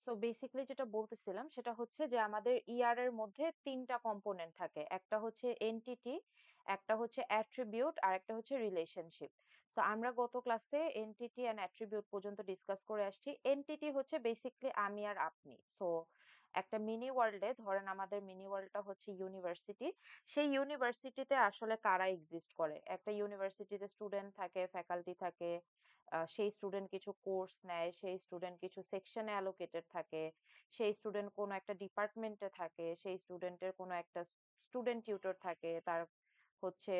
So basically যেটা বলতেছিলাম সেটা হচ্ছে যে আমাদের ইয়ার এর মধ্যে ৩টা কম্পোনেন্ট থাকে। একটা হচ্ছে এন্টিটি, একটা হচ্ছে অ্যাট্রিবিউট আর একটা হচ্ছে রিলেশনশিপ। সো আমরা গত ক্লাসে এন্টিটি এন্ড অ্যাট্রিবিউট পর্যন্ত ডিসকাস করে আসছি। এন্টিটি হচ্ছে বেসিক্যালি আমি আর আপনি। সো একটা মিনি ওয়ার্ল্ডে ধরেন আমাদের মিনি ওয়ার্ল্ডটা হচ্ছে ইউনিভার্সিটি। সেই ইউনিভার্সিটিতে আসলে কারা এক্সিস্ট করে? একটা ইউনিভার্সিটিতে স্টুডেন্ট থাকে, ফ্যাকাল্টি থাকে, সেই স্টুডেন্ট কিছু কোর্স নেয়, সেই স্টুডেন্ট কিছু সেকশনে অ্যালোকেটেড থাকে, সেই স্টুডেন্ট কোনো একটা ডিপার্টমেন্টে থাকে, সেই স্টুডেন্টের কোনো একটা স্টুডেন্ট টিউটর থাকে, তার হচ্ছে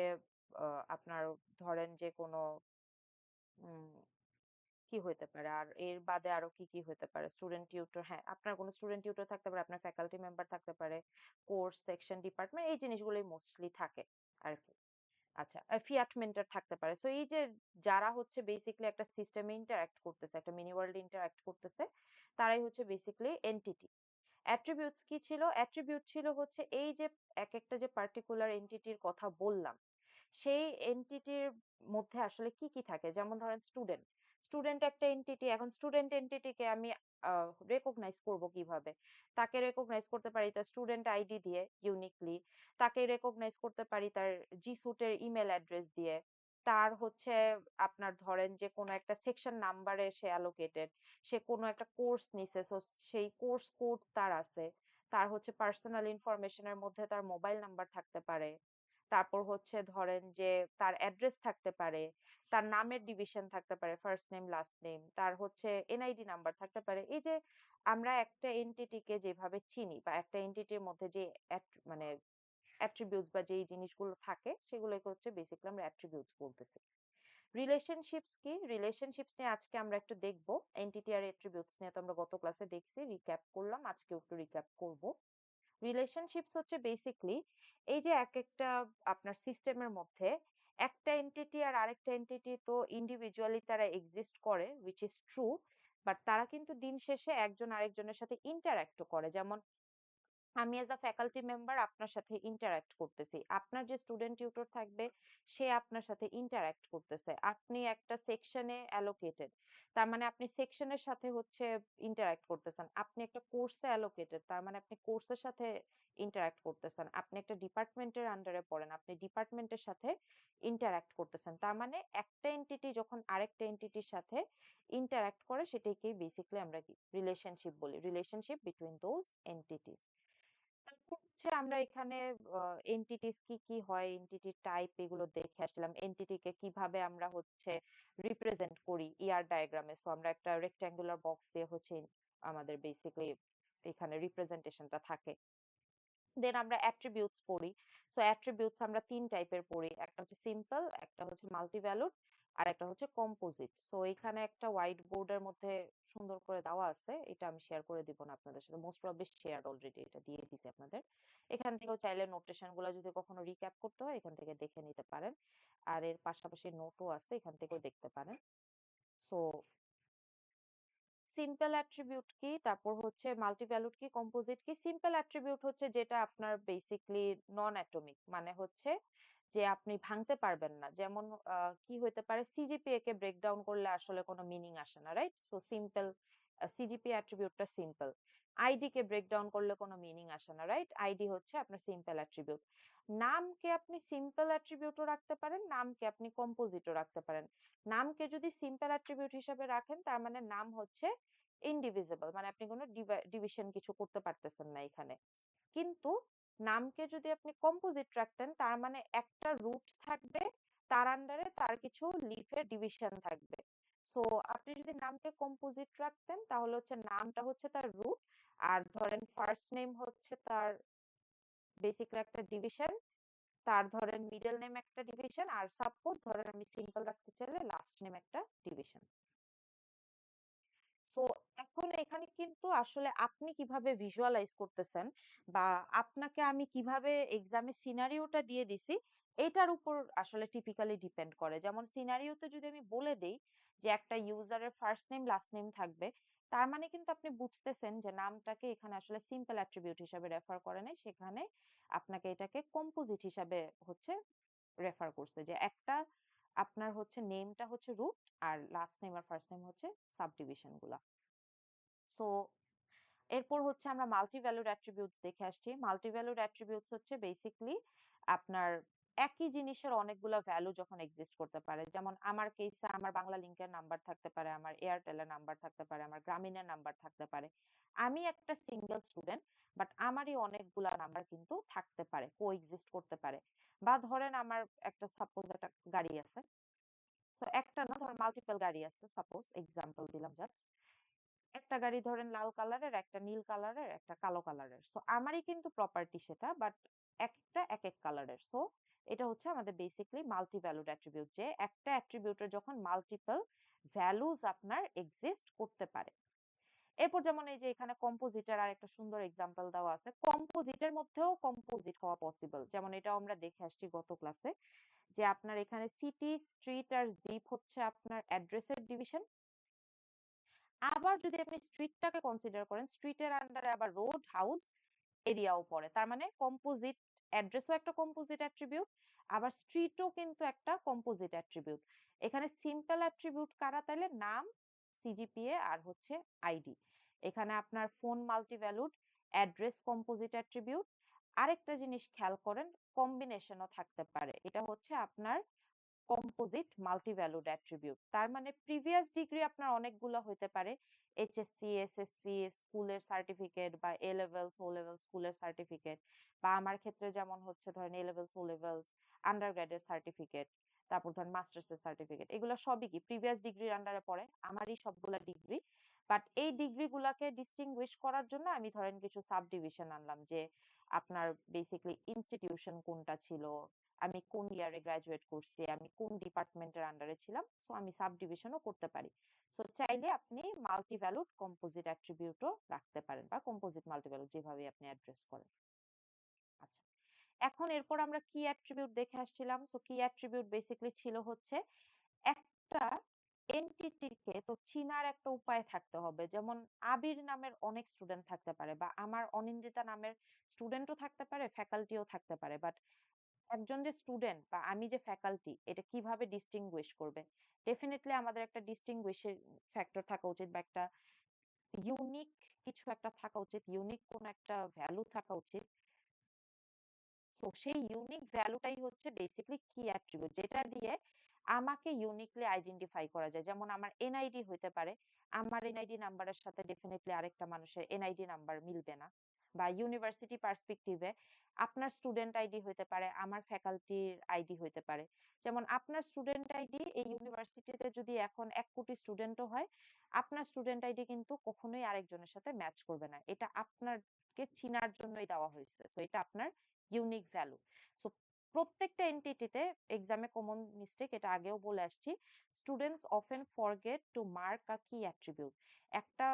আপনার ধরেন যে কোনো উম, কি হইতে পারে আর এর বাদে আরো কি কি হইতে পারে, স্টুডেন্ট টিউটর, হ্যাঁ আপনার কোনো স্টুডেন্ট টিউটর থাকতে পারে, আপনার ফ্যাকাল্টি মেম্বার থাকতে পারে, কোর্স সেকশন ডিপার্টমেন্ট, এই জিনিসগুলোই মোস্টলি থাকে আর কি। আচ্ছা, ফিয়াট মেন্টর থাকতে পারে। সো এই যে যারা হচ্ছে বেসিক্যালি একটা সিস্টেমে ইন্টারঅ্যাক্ট করতেছে, একটা মিনি ওয়ার্ল্ডে ইন্টারঅ্যাক্ট করতেছে, তারাই হচ্ছে বেসিক্যালি এন্টিটি। অ্যাট্রিবিউটস কি ছিল? অ্যাট্রিবিউট ছিল হচ্ছে এই যে এক একটা যে পার্টিকুলার এন্টিটির কথা বললাম, সেই এন্টিটির মধ্যে আসলে কি কি থাকে। যেমন ধরেন স্টুডেন্ট, স্টুডেন্ট একটা এন্টিটি। এখন স্টুডেন্ট এন্টিটিকে আমি রেকগনাইজ করব কিভাবে? তাকে রেকগনাইজ করতে পারি তার স্টুডেন্ট আইডি দিয়ে, ইউনিকলি। তাকে রেকগনাইজ করতে পারি তার জি স্যুটের ইমেল অ্যাড্রেস দিয়ে। তার হচ্ছে আপনার ধরেন যে কোনো একটা সেকশন নাম্বারে সে অ্যালোকেটেড, সে কোনো একটা কোর্স নিছে, সো সেই কোর্স কোড তার আছে। তার হচ্ছে পার্সোনাল ইনফরমেশনের মধ্যে তার মোবাইল নাম্বার থাকতে পারে। তারপর হচ্ছে ধরেন যে তার অ্যাড্রেস থাকতে পারে, তার নামের ডিভিশন থাকতে পারে, ফার্স্ট নেম লাস্ট নেম, তার হচ্ছে এনআইডি নাম্বার থাকতে পারে। এই যে আমরা একটা এন্টিটিকে যেভাবে চিনি বা একটা এন্টিটির মধ্যে যে মানে অ্যাট্রিবিউটস বা যেই জিনিসগুলো থাকে সেগুলোকে হচ্ছে বেসিক্যালি আমরা অ্যাট্রিবিউটস বলতেছি। রিলেশনশিপস কি? রিলেশনশিপস নিয়ে আজকে আমরা একটু দেখবো। এন্টিটি আর অ্যাট্রিবিউটস নিয়ে তো আমরা গত ক্লাসে দেখছি, রিক্যাপ করলাম, আজকে একটু রিক্যাপ করব। রিলেশনশিপস হচ্ছে বেসিকলি এই যে এক একটা আপনার সিস্টেমের মধ্যে একটা এন্টিটি আর আরেকটা এন্টিটি তো ইন্ডিভিজুয়ালি তারা এক্সিস্ট করে, উইচ ইজ ট্রু, বাট তারা কিন্তু দিন শেষে একজন আরেকজনের সাথে ইন্টারঅ্যাক্টও করে। যেমন আমি এজ আ ফ্যাকাল্টি মেম্বার আপনার সাথে ইন্টারঅ্যাক্ট করতেছি, আপনার যে স্টুডেন্ট টিউটর থাকবে সে আপনার সাথে ইন্টারঅ্যাক্ট করতেছে, আপনি একটা সেকশনে অ্যালোকেটেড, তার মানে আপনি সেকশনের সাথে হচ্ছে ইন্টারঅ্যাক্ট করতেছেন, আপনি একটা কোর্সে অ্যালোকেটেড, তার মানে আপনি কোর্সের সাথে ইন্টারঅ্যাক্ট করতেছেন, আপনি একটা ডিপার্টমেন্টের আন্ডারে পড়েন, আপনি ডিপার্টমেন্টের সাথে ইন্টারঅ্যাক্ট করতেছেন। তার মানে একটা এন্টিটি যখন আরেকটা এন্টিটির সাথে ইন্টারঅ্যাক্ট করে সেটাকেই বেসিক্যালি আমরা কি রিলেশনশিপ বলি, রিলেশনশিপ বিটুইন দোজ এন্টিটিস। তারপর হচ্ছে আমরা এখানে এন্টিটিস কি কি হয়, এন্টিটি টাইপ, এগুলো দেখে আসলাম। এন্টিটিকে কিভাবে আমরা হচ্ছে রিপ্রেজেন্ট করি ইয়ার ডায়াগ্রামে। সো আমরা একটা রেক্ট্যাঙ্গুলার বক্স দিয়ে হচ্ছে আমাদের বেসিক্যালি এখানে রিপ্রেজেন্টেশনটা থাকে। দেন আমরা অ্যাট্রিবিউটস পড়ি। সো অ্যাট্রিবিউটস আমরা ৩ টাইপের পড়ি। একটা হচ্ছে সিম্পল, একটা হচ্ছে মাল্টিভ্যালুড, আর একটা হচ্ছে কম্পোজিট। সো এখানে একটা হোয়াইট বোর্ডের মধ্যে সুন্দর করে দেওয়া আছে। এটা আমি শেয়ার করে দিব না আপনাদের সাথে। মোস্ট প্রবাবলি শেয়ারড অলরেডি, এটা দিয়ে দিছি আপনাদের। এখান থেকেও চাইলে নোটেশন গুলা যদি কখনো রিক্যাপ করতে হয় এখান থেকে দেখে নিতে পারেন। আর এর পাশাপাশি নোটও আছে, এখান থেকেও দেখতে পারেন। সো সিম্পল অ্যাট্রিবিউট কি, তারপর হচ্ছে মাল্টিভ্যালুড কি, কম্পোজিট কি। সিম্পল অ্যাট্রিবিউট হচ্ছে যেটা আপনার বেসিকলি নন অ্যাটমিক, মানে হচ্ছে যে আপনি ভাঙতে পারবেন না। যেমন কি হইতে পারে, সিজিপিএ কে ব্রেকডাউন করলে আসলে কোনো মিনিং আসে না, রাইট? সো সিম্পল সিজিপিএ অ্যাট্রিবিউটটা সিম্পল। আইডি কে ব্রেকডাউন করলে কোনো মিনিং আসে না, রাইট? আইডি হচ্ছে আপনার সিম্পল অ্যাট্রিবিউট। নামকে আপনি সিম্পল অ্যাট্রিবিউটও রাখতে পারেন, নামকে আপনি কম্পোজিটও রাখতে পারেন। নামকে যদি সিম্পল অ্যাট্রিবিউট হিসেবে রাখেন তার মানে নাম হচ্ছে ইনডিভিজিবল, মানে আপনি কোনো ডিভিশন কিছু করতে পারতেছেন না এখানে। কিন্তু নামকে যদি আপনি কম্পোজিট রাখতেন তার মানে একটা রুট থাকবে, তার আন্ডারে তার কিছু লিফের ডিভিশন থাকবে। সো আপনি যদি নামকে কম্পোজিট রাখতেন তাহলে হচ্ছে নামটা হচ্ছে তার রুট, আর ধরেন ফার্স্ট নেম হচ্ছে তার বেসিক্যালি একটা ডিভিশন, তার ধরেন মিডল নেম একটা ডিভিশন, আর সাপোজ ধরেন আমি সিম্পল রাখতে চাইলে লাস্ট নেম একটা ডিভিশন। সো এখন এখানে কিন্তু আসলে আপনি কিভাবে ভিজুয়ালাইজ করতেছেন বা আপনাকে আমি কিভাবে এক্সামে সিনারিওটা দিয়ে দিছি এটার উপর আসলে টিপিক্যালি ডিপেন্ড করে। যেমন সিনারিওতে যদি আমি বলে দেই যে একটা ইউজারের ফার্স্ট নেম লাস্ট নেম থাকবে, তার মানে কিন্তু আপনি বুঝতেছেন যে নামটাকে এখানে আসলে সিম্পল অ্যাট্রিবিউট হিসাবে রেফার করে নাই, সেখানে আপনাকে এটাকে কম্পোজিট হিসাবে হচ্ছে রেফার করছে, যে একটা আপনার হচ্ছে নেমটা হচ্ছে রুট আর লাস্ট নেম আর ফার্স্ট নেম হচ্ছে সাবডিভিশন গুলা। সো এরপর হচ্ছে আমরা মাল্টি ভ্যালুড অ্যাট্রিবিউটস দেখে আসছি। মাল্টি ভ্যালুড অ্যাট্রিবিউটস হচ্ছে বেসিক্যালি আপনার একই জিনিসের অনেকগুলা ভ্যালু যখন এক্সিস্ট করতে পারে। যেমন আমার কেসে আমার বাংলা লিংকের নাম্বার থাকতে পারে, আমার এয়ারটেলের নাম্বার থাকতে পারে, আমার গ্রামীণের নাম্বার থাকতে পারে। আমি একটা সিঙ্গেল স্টুডেন্ট, বাট আমারই অনেকগুলা নাম্বার কিন্তু থাকতে পারে, কোএক্সিস্ট করতে পারে। বা ধরেন আমার একটা সাপোজ একটা গাড়ি আছে। সো একটা না, ধরেন মাল্টিপল গাড়ি আছে, সাপোজ এক্সাম্পল দিলাম জাস্ট। একটা গাড়ি ধরেন লাল কালারের, একটা নীল কালারের, একটা কালো কালারের। সো আমারই কিন্তু প্রপার্টি সেটা, বাট একটা এক এক কালারের। সো এটা হচ্ছে আমাদের বেসিক্যালি মাল্টি ভ্যালুড অ্যাট্রিবিউট, যে একটা অ্যাট্রিবিউটের যখন মাল্টিপল ভ্যালুজ আপনার এক্সিস্ট করতে পারে। এরপর যেমন এই যে এখানে কম্পোজিটের আর একটা সুন্দর এক্সাম্পল দেওয়া আছে। কম্পোজিটের মধ্যেও কম্পোজিট হওয়া পসিবল, যেমন এটাও আমরা দেখে আসছি গত ক্লাসে, যে আপনার এখানে সিটি, স্ট্রিট আর জিপ হচ্ছে আপনার অ্যাড্রেসের ডিভিশন। আবার যদি আপনি স্ট্রিটটাকে কনসিডার করেন, স্ট্রিটের আন্ডারে আবার রোড, হাউস, এরিয়াও পড়ে। তার মানে কম্পোজিট অ্যাড্রেসও একটা কম্পোজিট অ্যাট্রিবিউট, আবার স্ট্রিটও কিন্তু একটা কম্পোজিট অ্যাট্রিবিউট। এখানে সিম্পল অ্যাট্রিবিউট কারা তাহলে? নাম, সিজিপিএ আর হচ্ছে আইডি। এখানে আপনার phone multi valued, address composite attribute. আরেকটা জিনিস খেয়াল করেন, কম্বিনেশনও থাকতে পারে। এটা হচ্ছে আপনার কম্পোজিট মাল্টি ভ্যালুড অ্যাট্রিবিউট। তার মানে প্রিভিয়াস ডিগ্রি আপনার অনেকগুলো হইতে পারে, এইচএসসি, এসএসসি, স্কুলের সার্টিফিকেট, বা এ লেভেলস, ও লেভেল স্কুলের সার্টিফিকেট, বা আমার ক্ষেত্রে যেমন হচ্ছে ধরেন এ লেভেলস, ও লেভেলস, আন্ডারগ্রেডের সার্টিফিকেট, তারপর ধরেন মাস্টার্স এর সার্টিফিকেট। এগুলো সবই কি প্রিভিয়াস ডিগ্রির আন্ডারে পড়ে, আমারই সবগুলা ডিগ্রি। বাট এই ডিগ্রি গুলাকে ডিস্টিংগুইশ করার জন্য আমি ধরেন কিছু সাব ডিভিশন আনলাম, যে আপনার বেসিক্যালি ইনস্টিটিউশন কোনটা ছিল, আমি কোন ইয়ারে গ্রাজুয়েট করছি, আমি কোন ডিপার্টমেন্টের আন্ডারে ছিলাম। সো আমি সাব ডিভিশনও করতে পারি। সো চাইলে আপনি মাল্টি ভ্যালুড কম্পোজিট অ্যাট্রিবিউটও রাখতে পারেন, বা কম্পোজিট মাল্টি ভ্যালুড যেভাবে আপনি অ্যাড্রেস করেন। আচ্ছা, এখন এরপর আমরা কি অ্যাট্রিবিউট দেখে আসছিলাম। সো কি অ্যাট্রিবিউট বেসিক্যালি ছিল হচ্ছে একটা এন্টিটিকে তো চিনার একটা উপায় থাকতে হবে। যেমন আবির নামের অনেক স্টুডেন্ট থাকতে পারে, বা আমার অনিন্দিতা নামের স্টুডেন্টও থাকতে পারে, ফ্যাকাল্টিও থাকতে পারে। বাট একজন যে স্টুডেন্ট বা আমি যে ফ্যাকাল্টি, এটা কিভাবে ডিস্টিংগুইশ করবে? ডেফিনেটলি আমাদের একটা ডিস্টিংগুইশের ফ্যাক্টর থাকা উচিত, বা একটা ইউনিক কিছু একটা থাকা উচিত, ইউনিক কোন একটা ভ্যালু থাকা উচিত। সো সেই ইউনিক ভ্যালুটাই হচ্ছে বেসিক্যালি কি অ্যাট্রিবিউট, যেটা দিয়ে আমাকে ইউনিকলি আইডেন্টিফাই করা যায়। যেমন আমার এনআইডি হইতে পারে, আমার এনআইডি নাম্বারের সাথে ডেফিনেটলি আরেকটা মানুষের এনআইডি নাম্বার মিলবে না। বা ইউনিভার্সিটি পার্সপেক্টিভে আপনার স্টুডেন্ট আইডি হইতে পারে, আমার ফ্যাকাল্টির আইডি হইতে পারে। যেমন আপনার স্টুডেন্ট আইডি এই ইউনিভার্সিটিতে যদি এখন 1 কোটি স্টুডেন্টও হয়, আপনার স্টুডেন্ট আইডি কিন্তু কখনোই আরেকজনের সাথে ম্যাচ করবে না। এটা আপনারকে চিনার জন্যই দেওয়া হয়েছে। সো এটা আপনার ইউনিক ভ্যালু। সো প্রত্যেকটা এন্টিটিতে এক্সামে কমন মিস্টেক, এটা আগেও বলে আসছি, students often forget to mark a key attribute. একটা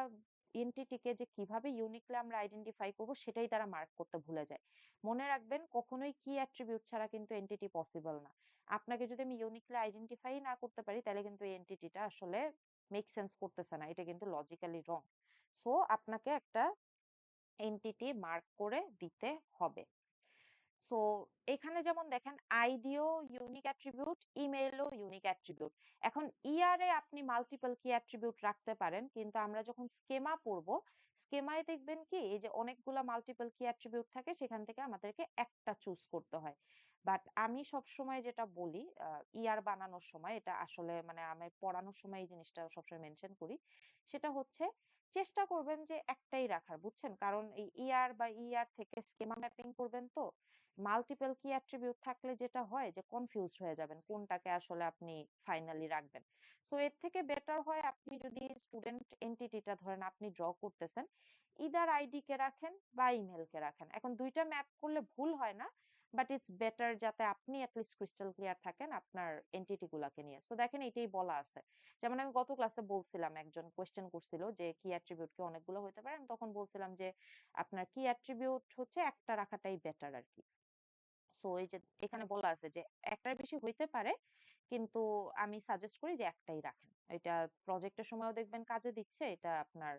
এন্টিটিকে যে কিভাবে ইউনিকলি আমরা আইডেন্টিফাই করব সেটাই তারা মার্ক করতে ভুলে যায়। মনে রাখবেন, কখনোই কি অ্যাট্রিবিউট ছাড়া কিন্তু এন্টিটি পসিবল না। আপনাকে যদি আমি ইউনিকলি আইডেন্টিফাই না করতে পারি, তাহলে কিন্তু এই এন্টিটিটা আসলে মেক সেন্স করতেছে না, এটা কিন্তু লজিক্যালি রং। সো আপনাকে একটা এন্টিটি মার্ক করে দিতে হবে। সো এখানে যেমন দেখেন, আইডিও ইউনিক অ্যাট্রিবিউট, ইমেইলও ইউনিক অ্যাট্রিবিউট। এখন ইয়ারে আপনি মাল্টিপল কি অ্যাট্রিবিউট রাখতে পারেন, কিন্তু আমরা যখন স্কেমা পড়বো, স্কেমায় দেখবেন কি এই যে অনেকগুলা মাল্টিপল কি অ্যাট্রিবিউট থাকে, সেখান থেকে আমাদেরকে একটা চুজ করতে হয়। বাট আমি সব সময় যেটা বলি, ইয়ার বানানোর সময়, এটা আসলে মানে আমি পড়ানোর সময় এই জিনিসটা সবসময় মেনশন করি, সেটা হচ্ছে চেষ্টা করবেন যে একটাই রাখার, বুঝছেন? কারণ এই ইয়ার বা ইয়ার থেকে স্কেমা ম্যাপিং করবেন, তো মাল্টিপল কি অ্যাট্রিবিউট থাকলে যেটা হয় যে কনফিউজড হয়ে যাবেন কোনটাকে আসলে আপনি ফাইনালি রাখবেন। সো এর থেকে বেটার হয় আপনি যদি স্টুডেন্ট এন্টিটিটা ধরেন আপনি ড্র করতেছেন, ইদার আইডি কে রাখেন বা ইমেল কে রাখেন। এখন দুইটা ম্যাপ করলে ভুল হয় না, বাট ইটস বেটার যাতে আপনি অ্যাটলিস্ট ক্রিস্টাল ক্লিয়ার থাকেন আপনার এন্টিটি গুলাকে নিয়ে। সো দেখেন এটাই বলা আছে। যেমন আমি গত ক্লাসে বলছিলাম, একজন কোয়েশ্চেন করছিল যে কি অ্যাট্রিবিউট কি অনেকগুলো হতে পারে, আমি তখন বলছিলাম যে আপনার কি অ্যাট্রিবিউট হচ্ছে একটা রাখাটাই বেটার আর কি। সো এই যে এখানে বলা আছে যে একটার বেশি হইতে পারে, কিন্তু আমি সাজেস্ট করি যে একটাই রাখেন। এটা প্রজেক্টের সময়ও দেখবেন কাজে দিচ্ছে, এটা আপনার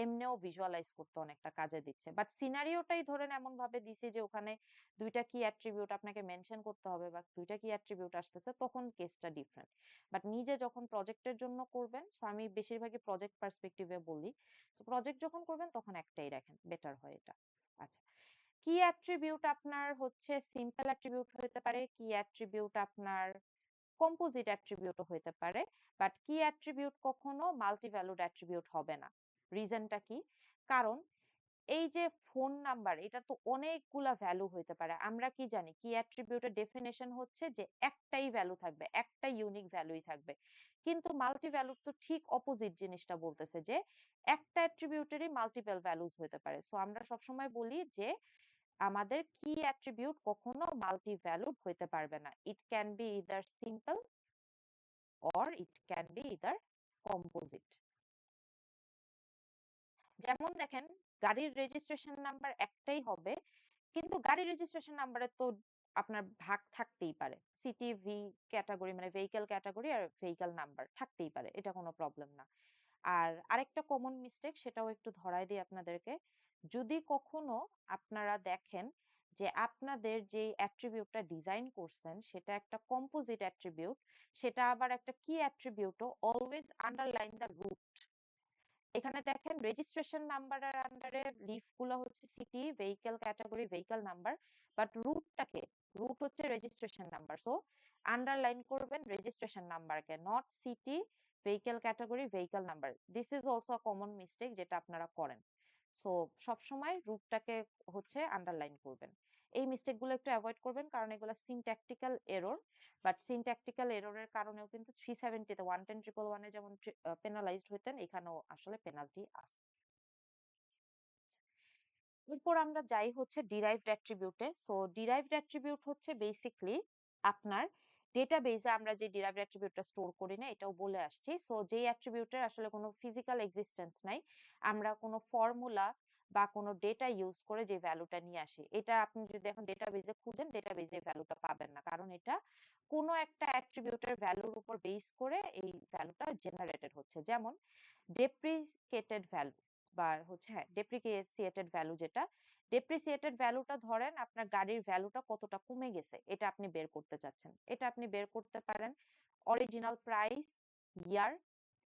এমনিও ভিজুয়ালাইজ করতে অনেকটা কাজে দিচ্ছে। বাট সিনারিওটাই ধরেন এমন ভাবে দিছি যে ওখানে ২ টা কি অ্যাট্রিবিউট আপনাকে মেনশন করতে হবে বা ২ টা কি অ্যাট্রিবিউট আসতেছে, তখন কেসটা ডিফারেন্ট। বাট নিজে যখন প্রজেক্টের জন্য করবেন, সো আমি বেশিরভাগই প্রজেক্ট পার্সপেক্টিভে বলি। সো প্রজেক্ট যখন করবেন তখন একটাই রাখেন, বেটার হয় এটা। আচ্ছা, কি অ্যাট্রিবিউট আপনার হচ্ছে সিম্পল অ্যাট্রিবিউট হতে পারে, কি অ্যাট্রিবিউট আপনার কম্পোজিট অ্যাট্রিবিউটও হইতে পারে, বাট কি অ্যাট্রিবিউট কখনো মাল্টি ভ্যালুড অ্যাট্রিবিউট হবে না। রিজনটা কি? কারণ এই যে ফোন নাম্বার, এটা তো অনেকগুলা ভ্যালু হইতে পারে। আমরা কি জানি কি অ্যাট্রিবিউটের ডেফিনেশন হচ্ছে যে একটাই ভ্যালু থাকবে, একটা ইউনিক ভ্যালুই থাকবে। কিন্তু মাল্টি ভ্যালুড তো ঠিক অপোজিট জিনিসটা বলতেছে যে একটা অ্যাট্রিবিউটেরই মাল্টিপল ভ্যালুজ হতে পারে। সো আমরা সবসময় বলি যে আমাদের কি অ্যাট্রিবিউট কখনো মাল্টি ভ্যালুড হইতে পারবে না। It can be either simple or it can be either composite. যেমন দেখেন, গাড়ির রেজিস্ট্রেশন নাম্বার একটাই হবে, কিন্তু গাড়ির রেজিস্ট্রেশন নাম্বারে তো আপনার ভাগ থাকতেই পারে। সিটি ভি ক্যাটাগরি মানে ভেহিকল ক্যাটাগরি আর ভেহিকল নাম্বার থাকতেই পারে, এটা কোনো প্রবলেম না। আর আরেকটা কমন মিস্টেক, সেটাও একটু ধরায় দিই আপনাদেরকে। যদি কখনো আপনারা দেখেন যে আপনাদের যে অ্যাট্রিবিউটটা ডিজাইন করছেন সেটা একটা কম্পোজিট অ্যাট্রিবিউট, সেটা আবার একটা কি অ্যাট্রিবিউটও, অলওয়েজ আন্ডারলাইন দ্য রুট। এখানে দেখেন রেজিস্ট্রেশন নাম্বারের আন্ডারে লিফ গুলো হচ্ছে city, vehicle category, vehicle number, but রুটটাকে, রুট হচ্ছে রেজিস্ট্রেশন নাম্বার। সো আন্ডারলাইন করবেন রেজিস্ট্রেশন নাম্বারকে, not city, vehicle category, vehicle number. This is also a common mistake যেটা আপনারা করেন। সো সবসময় রুটটাকে হচ্ছে আন্ডারলাইন করবেন। এই মিস্টেক গুলো একটু অ্যাভয়েড করবেন, কারণ এগুলো সিনট্যাকটিক্যাল এরর। বাট সিনট্যাকটিক্যাল এররের কারণেও কিন্তু 370 তে 110 111 এ যেমন পেনালাইজড হইতেন, এখানেও আসলে পেনাল্টি আছে। এরপর আমরা যাই হচ্ছে ডিরাইভড অ্যাট্রিবিউটে। সো ডিরাইভড অ্যাট্রিবিউট হচ্ছে বেসিক্যালি আপনার ডেটাবেজে আমরা যে ডিরাইভড অ্যাট্রিবিউটটা স্টোর করি না, এটাও বলে আসছি। সো যেই অ্যাট্রিবিউটের আসলে কোনো ফিজিক্যাল এক্সিস্টেন্স নাই, আমরা কোনো ফর্মুলা বা কোনো ডেটা ইউজ করে যে ভ্যালুটা নিয়ে আসি, এটা আপনি যদি এখন ডেটাবেজে খুঁজেন, ডেটাবেজে ভ্যালুটা পাবেন না, কারণ এটা কোনো একটা অ্যাট্রিবিউটের ভ্যালুর উপর বেস করে এই ভ্যালুটা জেনারেটেড হচ্ছে। যেমন ডেপ্রিসিয়েটেড ভ্যালু বা হচ্ছে, হ্যাঁ, ডেপ্রিসিয়েটেড ভ্যালু, যেটা ডেপ্রিসিয়েটেড ভ্যালুটা ধরেন আপনার গাড়ির ভ্যালুটা কতটা কমে গেছে এটা আপনি বের করতে চাচ্ছেন। এটা আপনি বের করতে পারেন অরিজিনাল প্রাইস, ইয়ার,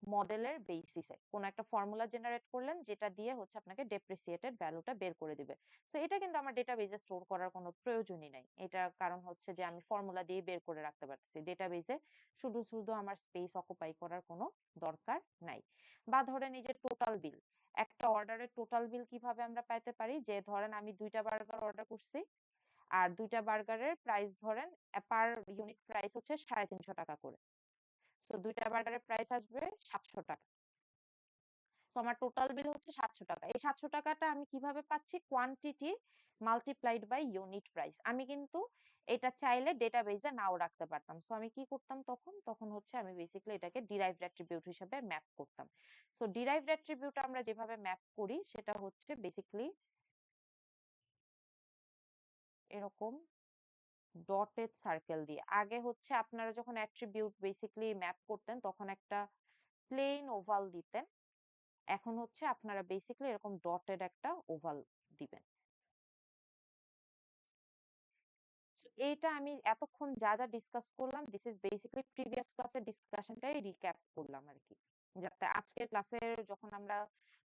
মডেলের বেসিসে কোন একটা ফর্মুলা জেনারেট করলেন, যেটা দিয়ে হচ্ছে আপনাকে ডেপ্রিসিয়েটেড ভ্যালুটা বের করে দিবে। সো এটা কিন্তু আমার ডেটাবেজে স্টোর করার কোনো প্রয়োজনই নাই। এটার কারণ হচ্ছে যে আমি ফর্মুলা দিয়ে বের করে রাখতে পারতেছি ডেটাবেজে, শুধু শুধু আমার স্পেস অকুপাই করার কোনো দরকার নাই। বা ধরেন এই যে টোটাল বিল, একটা অর্ডারের টোটাল বিল কিভাবে আমরা পাইতে পারি, যে ধরেন আমি 2টা বার্গার অর্ডার করছি, আর 2টা বার্গারের প্রাইস ধরেন পার ইউনিট প্রাইস হচ্ছে 350 টাকা করে। সো 2টা বার্গারের প্রাইস আসবে 700 টাকা। সো আমার টোটাল বিল হচ্ছে 700 টাকা। এই 700 টাকাটা আমি কিভাবে পাচ্ছি? Quantity multiplied by unit price. আমি কিন্তু এটা চাইলে ডেটাবেজে নাও রাখতে পারতাম। সো আমি কি করতাম তখন? তখন হচ্ছে আমি বেসিক্যালি এটাকে ডিরাইভড অ্যাট্রিবিউট হিসেবে ম্যাপ করতাম। সো ডিরাইভড অ্যাট্রিবিউট আমরা যেভাবে ম্যাপ করি সেটা হচ্ছে বেসিক্যালি এরকম ডটেড সার্কেল দিয়ে। আগে হচ্ছে আপনারা যখন অ্যাট্রিবিউট বেসিক্যালি ম্যাপ করতেন তখন একটা প্লেন ওভাল দিতেন। এখন হচ্ছে আপনারা বেসিক্যালি এরকম ডটেড একটা ওভাল দিবেন। So, এইটা আমি এতক্ষণ যা যা ডিসকাস করলাম, দিস ইজ বেসিক্যালি প্রিভিয়াস ক্লাসের ডিসকাশনটাই রিক্যাপ করলাম আর কি, যাতে আজকের ক্লাসের যখন আমরা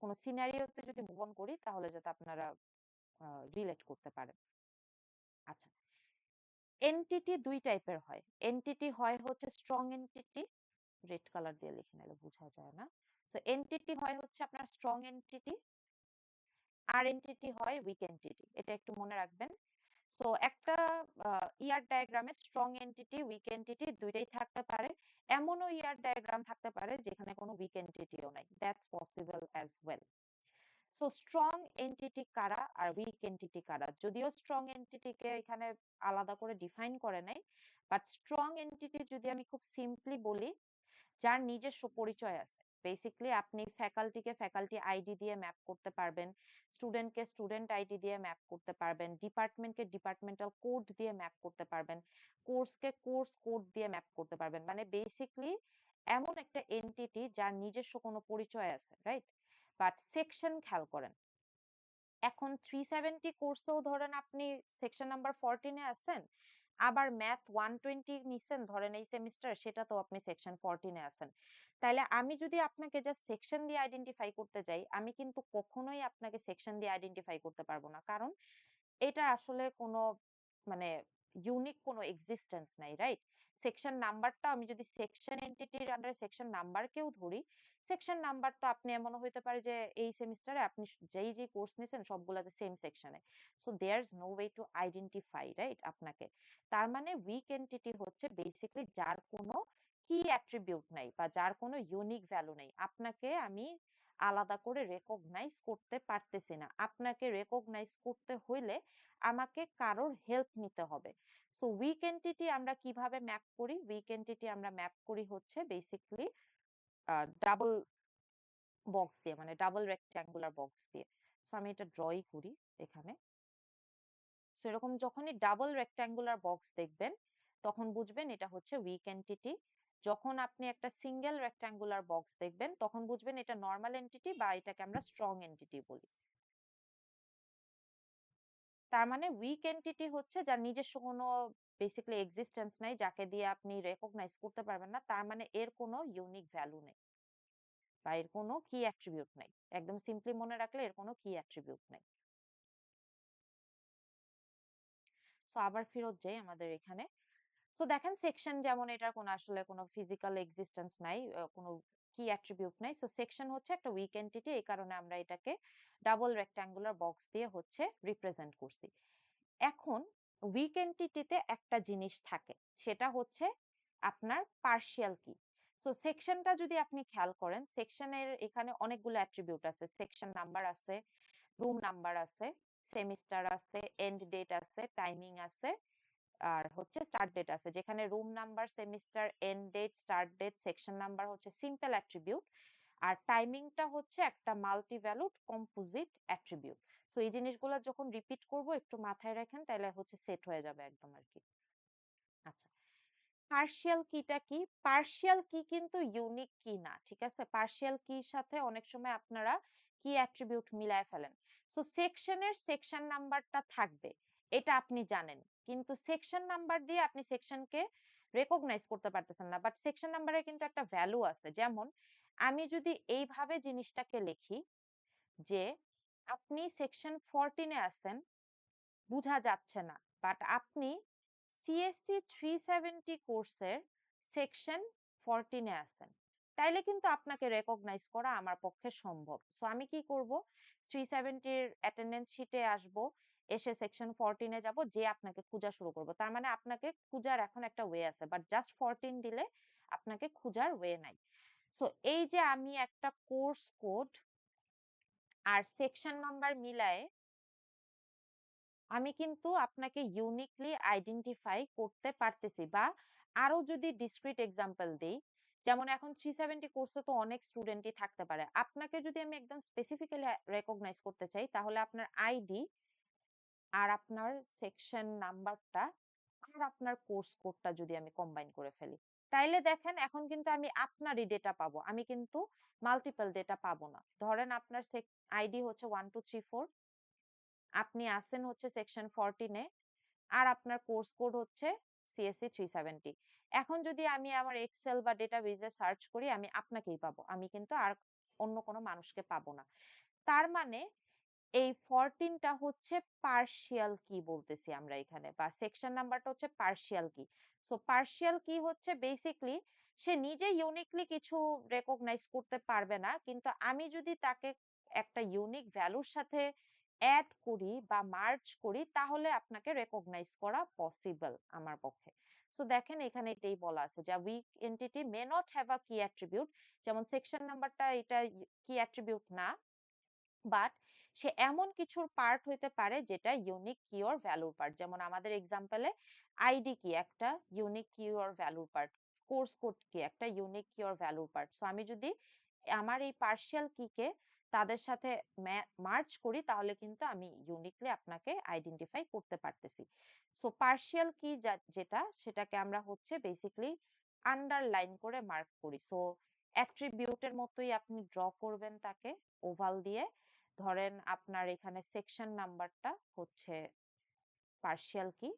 কোনো সিনারিওতে যদি মুভ অন করি তাহলে যাতে আপনারা রিলেট করতে পারেন। আচ্ছা, এনটিটি দুই টাইপের হয়। এনটিটি হয় হচ্ছে স্ট্রং এনটিটি, রেড কালার দিয়ে লিখে নিলে বোঝা যায় না। সো এনটিটি হয় হচ্ছে আপনার স্ট্রং এনটিটি, আর এনটিটি হয় উইক এনটিটি, এটা একটু মনে রাখবেন। সো একটা ইয়ার ডায়াগ্রামে স্ট্রং এনটিটি, উইক এনটিটি দুইটাই থাকতে পারে। এমনও ইয়ার ডায়াগ্রাম থাকতে পারে যেখানে কোনো উইক এনটিটিও নাই, that's possible as well. So strong entity কারা আর উইক এনটিটি কারা, যদিও স্ট্রং এনটিটিকে এখানে আলাদা করে ডিফাইন করে নাই, বাট স্ট্রং এনটিটি যদি আমি খুব সিম্পলি বলি, যার নিজস্ব পরিচয় আছে। বেসিক্যালি আপনি ফ্যাকাল্টিকে ফ্যাকাল্টি আইডি দিয়ে ম্যাপ করতে পারবেন, স্টুডেন্টকে স্টুডেন্ট আইডি দিয়ে ম্যাপ করতে পারবেন, ডিপার্টমেন্টকে ডিপার্টমেন্টাল কোড দিয়ে ম্যাপ করতে পারবেন, কোর্সকে কোর্স কোড দিয়ে ম্যাপ করতে পারবেন। মানে বেসিক্যালি এমন একটা এন্টিটি যার নিজস্ব কোনো পরিচয় আছে, রাইট? বাট সেকশন খেয়াল করেন, এখন 370 কোর্সেও ধরেন আপনি সেকশন নাম্বার 14 এ আছেন, আবার ম্যাথ 120 নিছেন ধরেন এই সেমিস্টার, সেটা তো আপনি সেকশন 14 এ আছেন। তাইলে আমি যদি আপনাকে জাস্ট সেকশন দিয়ে আইডেন্টিফাই করতে যাই, আমি কিন্তু কখনোই আপনাকে সেকশন দিয়ে আইডেন্টিফাই করতে পারবো না, কারণ এটা আসলে কোনো মানে ইউনিক কোনো এক্সিস্টেন্স নাই, রাইট? সেকশন নাম্বারটা আমি যদি সেকশন এন্টিটির আন্ডারে সেকশন নাম্বারকেও ধরি, সেকশন নাম্বার তো আপনি এমন হইতে পারে যে এই সেমিস্টারে আপনি যেই যেই কোর্স নিছেন সবগুলাতে সেম সেকশনে, so there is no way to identify, right, আপনাকে। তার মানে উইক এন্টিটি হচ্ছে বেসিক্যালি যার কোনো কি অ্যাট্রিবিউট নাই বা যার কোনো ইউনিক ভ্যালু নেই, আপনাকে আমি আলাদা করে রেকগনাইজ করতে পারতেছি না। আপনাকে রেকগনাইজ করতে হইলে আমাকে কারোর হেল্প নিতে হবে। সো উইক এন্টিটি আমরা কিভাবে ম্যাপ করি? উইক এন্টিটি আমরা ম্যাপ করি হচ্ছে বেসিক্যালি ডাবল বক্স দিয়ে, মানে ডাবল রেক্ট্যাঙ্গুলার বক্স দিয়ে। সো আমি এটা ড্রই করি এখানে। সো এরকম যখনই ডাবল রেক্ট্যাঙ্গুলার বক্স দেখবেন তখন বুঝবেন এটা হচ্ছে উইক এন্টিটি। যখন আপনি একটা সিঙ্গেল রেক্ট্যাঙ্গুলার বক্স দেখবেন তখন বুঝবেন এটা নরমাল এন্টিটি বা এটাকে আমরা স্ট্রং এন্টিটি বলি। তার মানে উইক এন্টিটি হচ্ছে যার নিজস্ব কোনো বেসিক্যালি এক্সিস্টেন্স নাই, যাকে দিয়ে আপনি রেকগনাইজ করতে পারবেন না, তার মানে এর কোনো ইউনিক ভ্যালু নেই বা এর কোনো কি অ্যাট্রিবিউট নাই। একদম সিম্পলি মনে রাখলে এর কোনো কি অ্যাট্রিবিউট নাই। সো আবার ফেরত যাই আমাদের এখানে। সো দেখেন সেকশন যেমন এটার কোনো আসলে কোনো ফিজিক্যাল এক্সিস্টেন্স নাই, কোনো কি অ্যাট্রিবিউট নাই। সো সেকশন হচ্ছে একটা উইক এন্টিটি, এই কারণে আমরা এটাকে ডাবল রেক্ট্যাঙ্গুলার বক্স দিয়ে হচ্ছে রিপ্রেজেন্ট করছি। এখন উইক এন্টিটিতে একটা জিনিস থাকে, সেটা হচ্ছে আপনার পার্শিয়াল কি। সো সেকশনটা যদি আপনি খেয়াল করেন, সেকশনের এখানে অনেকগুলো অ্যাট্রিবিউট আছে, সেকশন নাম্বার আছে, রুম নাম্বার আছে, সেমিস্টার আছে, এন্ড ডেট আছে, টাইমিং আছে, আর হচ্ছে স্টার্ট ডেট আছে। যেখানে room number, semester, end date, start date, section number হচ্ছে সিম্পল অ্যাট্রিবিউট, আর টাইমিংটা হচ্ছে একটা multi valued composite attribute. So এই জিনিসগুলো যখন রিপিট করব একটু মাথায় রাখেন, তাহলে হচ্ছে সেট হয়ে যাবে একদম আর কি। আচ্ছা, পার্শিয়াল কিটা কি? পার্শিয়াল কি কিন্তু ইউনিক কি না, ঠিক আছে? পার্শিয়াল কির সাথে অনেক সময় আপনারা কি অ্যাট্রিবিউট মিলায় ফেলেন। সো সেকশনের সেকশন নাম্বারটা থাকবে, এটা আপনি জানেন, কিন্তু সেকশন নাম্বার দিয়ে আপনি সেকশনকে রেকগনাইজ করতে পারতেছেন না। বাট সেকশন নাম্বারের কিন্তু একটা ভ্যালু আছে। যেমন আমি যদি এইভাবে জিনিসটাকে লিখি যে আপনি সেকশন 14 এ আছেন, বুঝা যাচ্ছে না, বাট আপনি সিএসসি 370 কোর্সের সেকশন 14 এ আছেন, তাইলে কিন্তু আপনাকে রেকগনাইজ করা আমার পক্ষে সম্ভব। সো আমি কি করব, 370 এর অ্যাটেন্ডেন্স শিটে আসব, এসে সেকশন 14 এ যাব, যে আপনাকে খোঁজা শুরু করব। তার মানে আপনাকে খোঁজার এখন একটা ওয়ে আছে, বাট জাস্ট 14 দিলে আপনাকে খোঁজার ওয়ে নাই। সো এই যে আমি একটা কোর্স কোড আর সেকশন নাম্বার মিলায়ে আমি কিন্তু আপনাকে ইউনিকলি আইডেন্টিফাই করতে পারতেছি। বা আরো যদি ডিসক্রিট এক্সাম্পল দেই, যেমন এখন 370 কোর্সে তো অনেক স্টুডেন্টই থাকতে পারে, আপনাকে যদি আমি একদম স্পেসিফিক্যালি রেকগনাইজ করতে চাই, তাহলে আপনার আইডি আর আপনার সেকশন নাম্বারটা আর আপনার কোর্স কোডটা যদি আমি কম্বাইন করে ফেলি, তাইলে দেখেন এখন কিন্তু আমি আপনারই ডেটা পাবো, আমি কিন্তু মাল্টিপল ডেটা পাবো না। ধরেন আপনার আইডি হচ্ছে 1234, আপনি আছেন হচ্ছে সেকশন 14 এ, আর আপনার কোর্স কোড হচ্ছে সিএসসি 370। এখন যদি আমি আমার এক্সেল বা ডেটাবেজে সার্চ করি, আমি আপনাকেই পাবো, আমি কিন্তু আর অন্য কোনো মানুষকে পাবো না। তার মানে এই 14 টা হচ্ছে পার্শিয়াল কি বলতেছি আমরা এখানে, বা সেকশন নাম্বারটা হচ্ছে পার্শিয়াল কি। সো পার্শিয়াল কি হচ্ছে বেসিক্যালি সে নিজে ইউনিকলি কিছু রেকগনাইজ করতে পারবে না, কিন্তু আমি যদি তাকে একটা ইউনিক ভ্যালুর সাথে অ্যাড করি বা মার্জ করি, তাহলে আপনাকে রেকগনাইজ করা পসিবল আমার পক্ষে। সো দেখেন এখানে এটাই বলা আছে যে weak entity may not have a key attribute, যেমন সেকশন নাম্বারটা এটা কি অ্যাট্রিবিউট না, বাট সে এমন কিছুর পার্ট হইতে পারে যেটা ইউনিক কি অর ভ্যালুর পার্ট। যেমন আমাদের এক্সাম্পলে আইডি কি একটা ইউনিক কি অর ভ্যালুর পার্ট, কোর্স কোড কি একটা ইউনিক কি অর ভ্যালুর পার্ট। সো আমি যদি আমার এই পার্শিয়াল কি কে তাদের সাথে মার্জ করি, তাহলে কিন্তু আমি ইউনিকলি আপনাকে আইডেন্টিফাই করতে পারতেছি। সো পার্শিয়াল কি যেটা, সেটাকে আমরা হচ্ছে বেসিক্যালি আন্ডারলাইন করে মার্ক করি। সো অ্যাট্রিবিউটের মতোই আপনি ড্র করবেন তাকে ওভাল দিয়ে। ধরেন আপনার এখানে সেকশন নাম্বারটা হচ্ছে পার্শিয়াল কি,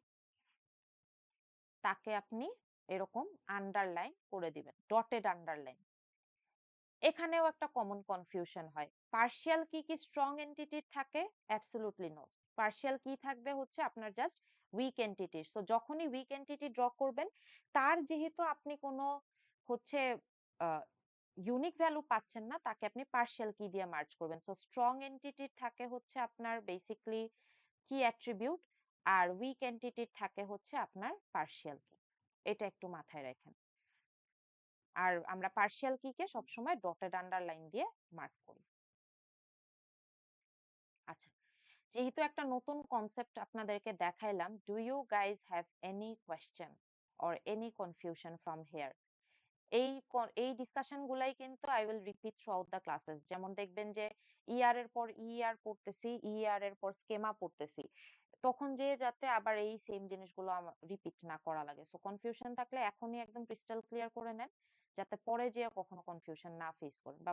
তাকে আপনি এরকম আন্ডারলাইন করে দিবেন, ডটেড আন্ডারলাইন। এখানেও একটা কমন কনফিউশন হয়, পার্শিয়াল কি কি স্ট্রং এন্টিটির থাকে? Absolutely no. পার্শিয়াল কি থাকবে হচ্ছে আপনার জাস্ট উইক এন্টিটির। সো যখনই উইক এন্টিটি ড্র করবেন, তার যেহেতু আপনি কোনো হচ্ছে ইউনিক ভ্যালু পাচ্ছেন না, তাকে আপনি পার্শিয়াল কি দিয়ে মার্জ করবেন। সো স্ট্রং এন্টিটির থাকে হচ্ছে আপনার বেসিকলি কি অ্যাট্রিবিউট, আর উইক এন্টিটির থাকে হচ্ছে আপনার পার্শিয়াল কি। এটা একটু মাথায় রাখেন। আর আমরা পার্শিয়াল কি কে সবসময় ডটেড আন্ডারলাইন দিয়ে মার্ক করি। আচ্ছা, যেহেতু একটা নতুন কনসেপ্ট আপনাদেরকে দেখাইলাম, do you guys have any question or any confusion from here? এই ডিসকাশন গুলাই কিন্তু I will repeat throughout the classes. যেমন দেখবেন যে ইআর এর পর ইআর পড়তেছি, ইআর এর পর স্কেমা পড়তেছি, তখন যে যাতে আবার এই সেম জিনিসগুলো রিপিট না করা লাগে। সো কনফিউশন থাকলে এখনই একদম ক্রিস্টাল ক্লিয়ার করে নেন, যাতে পরে যেয়ে কখনো কনফিউশন না ফেস করেন। বা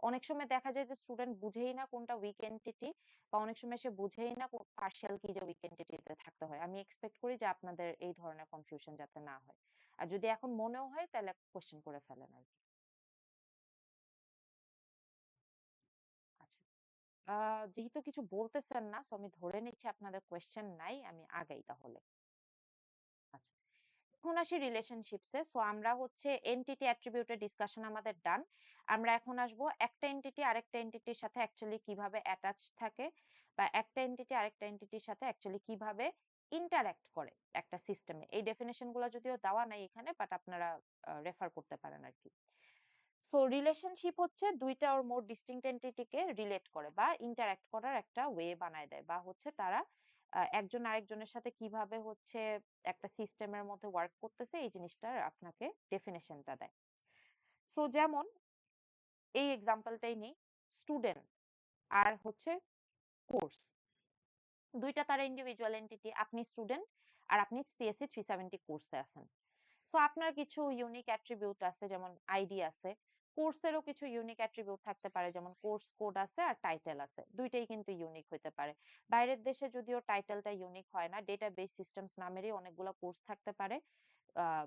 অনেক সময় দেখা যায় যে স্টুডেন্ট বুঝেই না কোনটা উইক এন্টিটি, বা অনেক সময় সে বুঝেই না পার্শিয়াল কি যে উইক এন্টিটিতে থাকতে হয়। আমি এক্সপেক্ট করি যে আপনাদের এই ধরনের কনফিউশন যাতে না হয়। আর যদি এখন মনেও হয় তাহলে কোশ্চেন করে ফেলেন আর কি। আচ্ছা, যেহেতু কিছু বলতেছেন না, সো আমি ধরে নিচ্ছি আপনাদের কোশ্চেন নাই, আমি আগাই তাহলে। আচ্ছা, এখন আসি রিলেশনশিপসে। সো আমরা হচ্ছে এন্টিটি অ্যাট্রিবিউটের ডিসকাশন আমাদের ডান। আমরা এখন আসবো একটা এন্টিটি আরেকটা এন্টিটির সাথে অ্যাকচুয়ালি কিভাবে অ্যাটাচ থাকে, বা একটা এন্টিটি আরেকটা এন্টিটির সাথে অ্যাকচুয়ালি কিভাবে ইন্টারঅ্যাক্ট করে একটা সিস্টেমে। এই ডেফিনেশন গুলো যদিও দেওয়া নাই এখানে, বাট আপনারা রেফার করতে পারেন আর কি। সো রিলেশনশিপ হচ্ছে দুইটা ওর মোর ডিস্টিংক্ট এন্টিটিকে রিলেট করে বা ইন্টারঅ্যাক্ট করার একটা ওয়ে বানায় দেয়, বা হচ্ছে তারা একজন আরেকজনের সাথে কিভাবে হচ্ছে একটা সিস্টেমের মধ্যে ওয়ার্ক করতেছে, এই জিনিসটার আপনাকে ডেফিনেশনটা দেয়। সো যেমন এই এক্সাম্পলটাই নেই, স্টুডেন্ট আর হচ্ছে কোর্স, দুইটা তারা ইন্ডিভিজুয়াল এন্টিটি। আপনি স্টুডেন্ট আর আপনি সিএসসি 370 কোর্সে আছেন। সো আপনার কিছু ইউনিক অ্যাট্রিবিউট আছে, যেমন আইডি আছে। কোর্সেরও কিছু ইউনিক অ্যাট্রিবিউট থাকতে পারে, যেমন কোর্স কোড আছে আর টাইটেল আছে, দুইটাই কিন্তু ইউনিক হতে পারে। বাইরের দেশে যদিও টাইটেলটা ইউনিক হয় না, ডেটাবেস সিস্টেমস নামেরই অনেকগুলো কোর্স থাকতে পারে,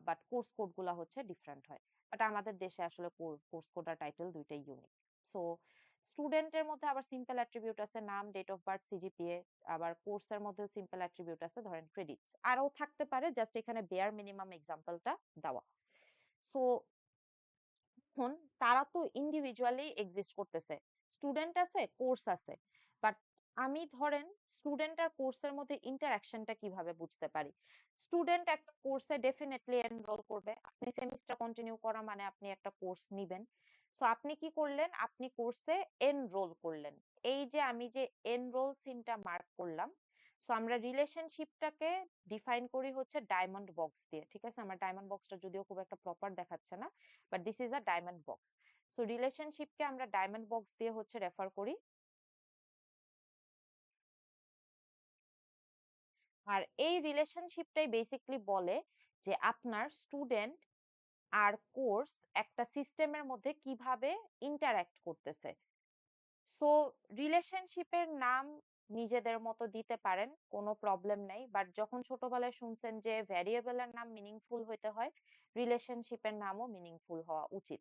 বাট কোর্স কোড গুলা হচ্ছে ডিফারেন্ট হয়। বাট আমাদের দেশে আসলে কোর্স কোড আর টাইটেল দুইটাই ইউনিক। সো স্টুডেন্টের মধ্যে আবার সিম্পল অ্যাট্রিবিউট আছে, নাম, ডেট অফ বার্থ, সিজিপিএ। আবার কোর্সের মধ্যেও সিম্পল অ্যাট্রিবিউট আছে, ধরেন ক্রেডিটস, আরো থাকতে পারে, জাস্ট এখানে বেয়ার মিনিমাম এক্সাম্পলটা দেওয়া। সো এখন তারা তো ইন্ডিভিজুয়ালি এক্সিস্ট করতেছে, স্টুডেন্ট আছে, কোর্স আছে, বাট আমি ধরেন স্টুডেন্ট আর কোর্সের মধ্যে ইন্টারাকশনটা কিভাবে বুঝতে পারি? স্টুডেন্ট একটা কোর্সে ডেফিনেটলি এনরোল করবে, আপনি সেমিস্টার কন্টিনিউ করা মানে আপনি একটা কোর্স নিবেন। সো আপনি কি করলেন, আপনি কোর্সে এনরোল করলেন। এই যে আমি যে এনরোল সিনটা মার্ক করলাম, সো আমরা রিলেশনশিপটাকে ডিফাইন করি হচ্ছে ডায়মন্ড বক্স দিয়ে। ঠিক আছে, আমার ডায়মন্ড বক্সটা যদিও খুব একটা প্রপার দেখাচ্ছে না, but this is a diamond box. So রিলেশনশিপকে আমরা ডায়মন্ড বক্স দিয়ে হচ্ছে রেফার করি। আর এই রিলেশনশিপটাই বেসিকলি বলে যে আপনার স্টুডেন্ট আর কোর্স একটা সিস্টেমের মধ্যে কিভাবে ইন্টারঅ্যাক্ট করতেছে। সো রিলেশনশিপের নাম নিজেদের মতো দিতে পারেন, কোনো প্রবলেম নাই, বাট যখন ছোটবেলায় শুনছেন যে ভ্যারিয়েবলের নাম মিনিংফুল হইতে হয়, রিলেশনশিপের নামও মিনিংফুল হওয়া উচিত।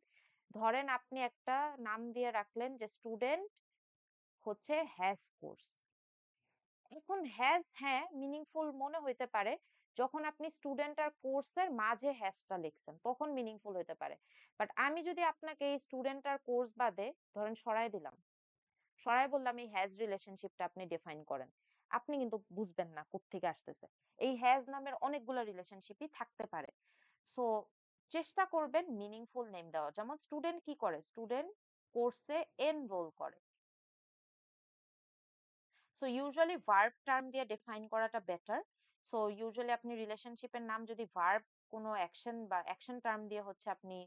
ধরেন আপনি একটা নাম দিয়ে রাখলেন যে স্টুডেন্ট হচ্ছে হ্যাজ কোর্স। এখন হ্যাজ, হ্যাঁ, মিনিংফুল মনে হইতে পারে, যখন আপনি স্টুডেন্ট আর কোর্সের মাঝে হ্যাজটা লিখছেন তখন মিনিংফুল হইতে পারে। বাট আমি যদি আপনাকে এই স্টুডেন্ট আর কোর্স বাদে ধরেন সরাই দিলাম, সরাই বললাম এই হ্যাজ রিলেশনশিপটা আপনি ডিফাইন করেন, আপনি কিন্তু বুঝবেন না কোত্থেকে আসতেছে। এই হ্যাজ নামের অনেকগুলো রিলেশনশিপই থাকতে পারে। সো চেষ্টা করবেন মিনিংফুল নেম দেওয়া। যেমন স্টুডেন্ট কি করে, স্টুডেন্ট কোর্সে এনরোল করে। সো ইউজুয়ালি ভার্ব টার্ম দিয়ে ডিফাইন করাটা বেটার। সো ইউজুয়ালি আপনি রিলেশনশিপের নাম যদি ভার্ব কোনো অ্যাকশন বা অ্যাকশন টার্ম দিয়ে হচ্ছে আপনি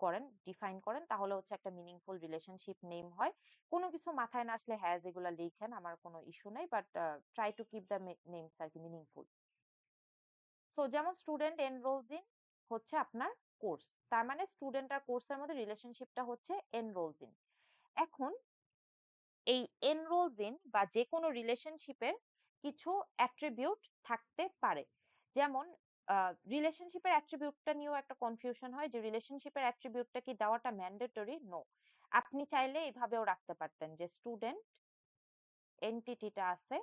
করেন, ডিফাইন করেন, তাহলে হচ্ছে একটা মিনিংফুল রিলেশনশিপ নেম হয়। কোনো কিছু মাথায় না আসলে হ্যাজ এগুলা লিখেন, আমার কোনো ইস্যু নাই, but try to keep the names আর কি মিনিংফুল। সো যেমন স্টুডেন্ট এনরোলস ইন হচ্ছে আপনার কোর্স। তার মানে স্টুডেন্ট আর কোর্সের মধ্যে রিলেশনশিপটা হচ্ছে এনরোলস ইন। এখন এই এনরোলস ইন বা যে কোনো রিলেশনশিপের কিছু অ্যাট্রিবিউট থাকতে পারে। যেমন রিলেশনশিপের অ্যাট্রিবিউটটা নিয়েও একটা কনফিউশন হয় যে রিলেশনশিপের অ্যাট্রিবিউটটা কি দেওয়াটা ম্যান্ডেটরি? নো। আপনি চাইলে এভাবেও রাখতে পারতেন যে স্টুডেন্ট এন্টিটিটা আছে,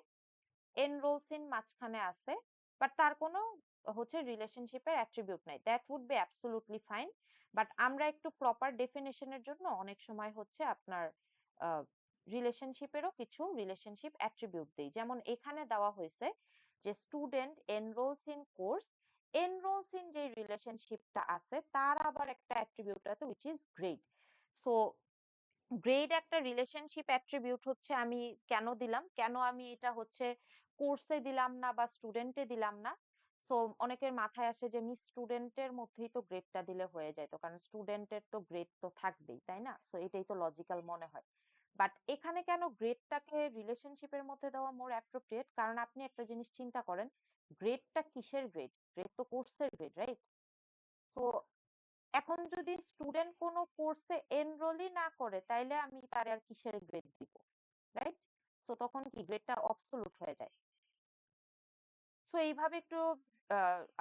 এনরোলস ইন মাঝখানে আছে, বাট তার কোনো হচ্ছে রিলেশনশিপের অ্যাট্রিবিউট নাই। That would be absolutely fine. But আমরা একটু প্রপার ডেফিনেশনের জন্য অনেক সময় হচ্ছে আপনার রিলেশনশিপেরও কিছু রিলেশনশিপ অ্যাট্রিবিউট দেই। যেমন এখানে দেওয়া হয়েছে যে student enrolls in course, এনরোলস in যে রিলেশনশিপটা আছে তার আবার একটা অ্যাট্রিবিউট আছে which is grade. So grade একটা রিলেশনশিপ অ্যাট্রিবিউট হচ্ছে আমি কেন দিলাম, কেন আমি এটা হচ্ছে কোর্সে দিলাম না বা স্টুডেন্টে দিলাম না। সো অনেকের মাথায় আসে যে মিস স্টুডেন্টের মধ্যেই তো গ্রেডটা দিলে হয়ে যায়, তো কারণ স্টুডেন্টের তো গ্রেড তো থাকবেই, তাই না? সো এটাই তো লজিক্যাল মনে হয়। বাট এখানে কেন গ্রেডটাকে রিলেশনশিপের মধ্যে দেওয়া মোর অ্যাপ্রোপ্রিয়েট, কারণ আপনি একটা জিনিস চিন্তা করেন, গ্রেডটা কিসের গ্রেড? গ্রেড তো কোর্সের গ্রেড, রাইট? সো এখন যদি স্টুডেন্ট কোনো কোর্সে এনরোলই না করে তাইলে আমি তার আর কিসের গ্রেড দিব, রাইট? সো তখন কি গ্রেডটা অবসলিউট হয়ে যায়। সো এইভাবে একটু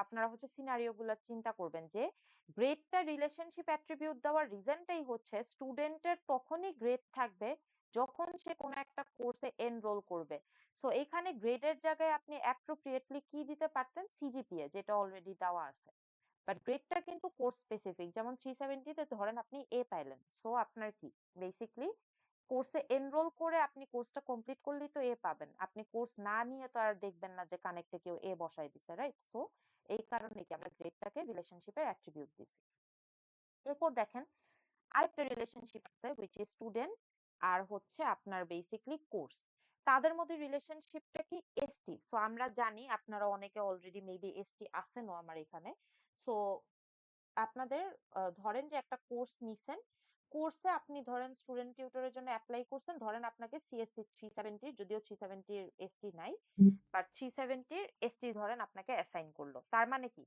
আপনারা হচ্ছে সিনারিও গুলো চিন্তা করবেন যে গ্রেডটা রিলেশনশিপ অ্যাট্রিবিউট দেওয়ার রিজনটাই হচ্ছে স্টুডেন্টের তখনই গ্রেড থাকবে যখন সে কোনো একটা কোর্সে এনরোল করবে। সো এখানে গ্রেডের জায়গায় আপনি অ্যাপ্রোপ্রিয়েটলি কি দিতে পারতেন? সিজিপিএ, যেটা অলরেডি দেওয়া আছে। বাট গ্রেডটা কিন্তু কোর্স স্পেসিফিক। যেমন 370 তে ধরেন আপনি এ পাইলেন, সো আপনার কি বেসিকলি কোর্সে এনরোল করে আপনি কোর্সটা কমপ্লিট করলেই তো এ পাবেন। আপনি কোর্স না নিয়ে তো আর দেখবেন না যে কানেক্টে কেউ এ বসাই দিছে, রাইট? সো এই কারণে কি আমরা গ্রেডটাকে রিলেশনশিপের অ্যাট্রিবিউট দিছি। এরপর দেখেন আরেকটা রিলেশনশিপ আছে which is স্টুডেন্ট আর হচ্ছে আপনার বেসিকলি কোর্স। তাদের মধ্যে রিলেশনশিপটা কি এসটি। সো আমরা জানি আপনারা অনেকে অলরেডি মেবি এসটি আছেনও আমার এখানে। সো আপনাদের ধরেন যে একটা কোর্স নিছেন, কোর্সে আপনি ধরেন স্টুডেন্ট টিউটরের জন্য অ্যাপ্লাই করছেন, ধরেন আপনাকে সিএসসি 370, যদিও 370 এর এসটি নাই, বাট 370 এর এসটি ধরেন আপনাকে অ্যাসাইন করলো। তার মানে কি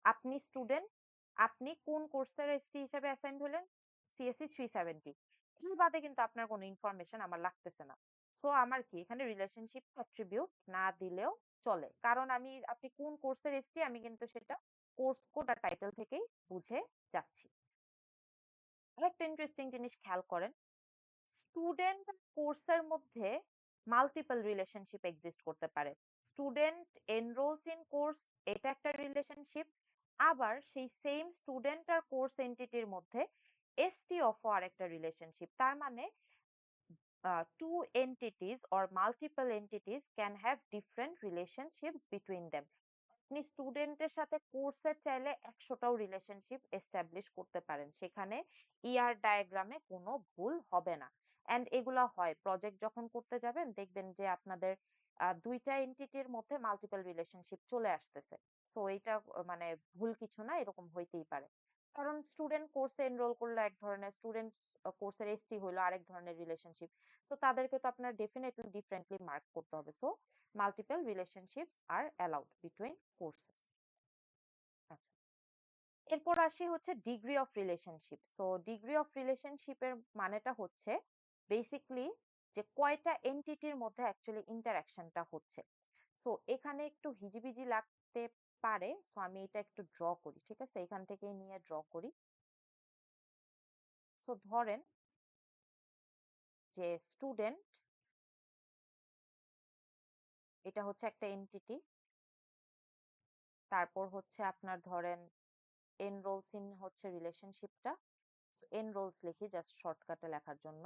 আপনি স্টুডেন্ট, আপনি কোন কোর্সের এসটি হিসেবে অ্যাসাইন হলেন? সিএসসি 370। এর বাদে কিন্তু আপনার কোনো ইনফরমেশন আমার লাগতেছে না। সো আমার কি এখানে রিলেশনশিপ অ্যাট্রিবিউট না দিলেও চলে, কারণ আমি আপনি কোন কোর্সের এসটি আমি কিন্তু সেটা কোর্স কোড আর টাইটেল থেকেই বুঝে যাচ্ছি। আরেকটা ইন্টারেস্টিং জিনিস খেয়াল করেন, স্টুডেন্ট কোর্সের মধ্যে মাল্টিপল রিলেশনশিপ এক্সিস্ট করতে পারে। স্টুডেন্ট এনরোলস ইন কোর্স, এটা একটা রিলেশনশিপ। আবার সেই সেম স্টুডেন্ট আর কোর্স এন্টিটির মধ্যে এসটি অফ আরেকটা রিলেশনশিপ। তার মানে two entities or multiple entities can have different relationships between them. আপনি স্টুডেন্টের সাথে কোর্সের চাইলে 100টাও রিলেশনশিপ এস্টাবলিশ করতে পারেন, সেখানে ইআর ডায়াগ্রামে কোনো ভুল হবে না। এন্ড এগুলা হয় প্রজেক্ট যখন করতে যাবেন দেখবেন যে আপনাদের দুইটা এন্টিটির মধ্যে মাল্টিপল রিলেশনশিপ চলে আসতেছে। সো এটা মানে ভুল কিছু না, এরকম হইতেই পারে। কারণ স্টুডেন্ট কোর্সে এনরোল করলো এক ধরনের, স্টুডেন্ট কোর্সের এসটি হইলো আরেক ধরনের রিলেশনশিপ। সো তাদেরকে তো আপনার ডেফিনেটলি ডিফারেন্টলি মার্ক করতে হবে। So multiple relationships are allowed between courses. আচ্ছা, এরপর আসি হচ্ছে degree of relationship. So degree of রিলেশনশিপের মানেটা হচ্ছে বেসিকলি যে কয়টা এন্টিটির মধ্যে অ্যাকচুয়ালি ইন্টারাকশনটা হচ্ছে। সো এখানে একটু হিজিবিজি লাগতে পারে, সো আমি এটা একটু ড্র করি, ঠিক আছে? এখান থেকে নিয়ে ড্র করি। সো ধরেন যে স্টুডেন্ট, এটা হচ্ছে একটা এন্টিটি। তারপর হচ্ছে আপনার ধরেন এনরোলস ইন হচ্ছে রিলেশনশিপটা, এনরোলস লিখি জাস্ট শর্টকাটে লেখার জন্য।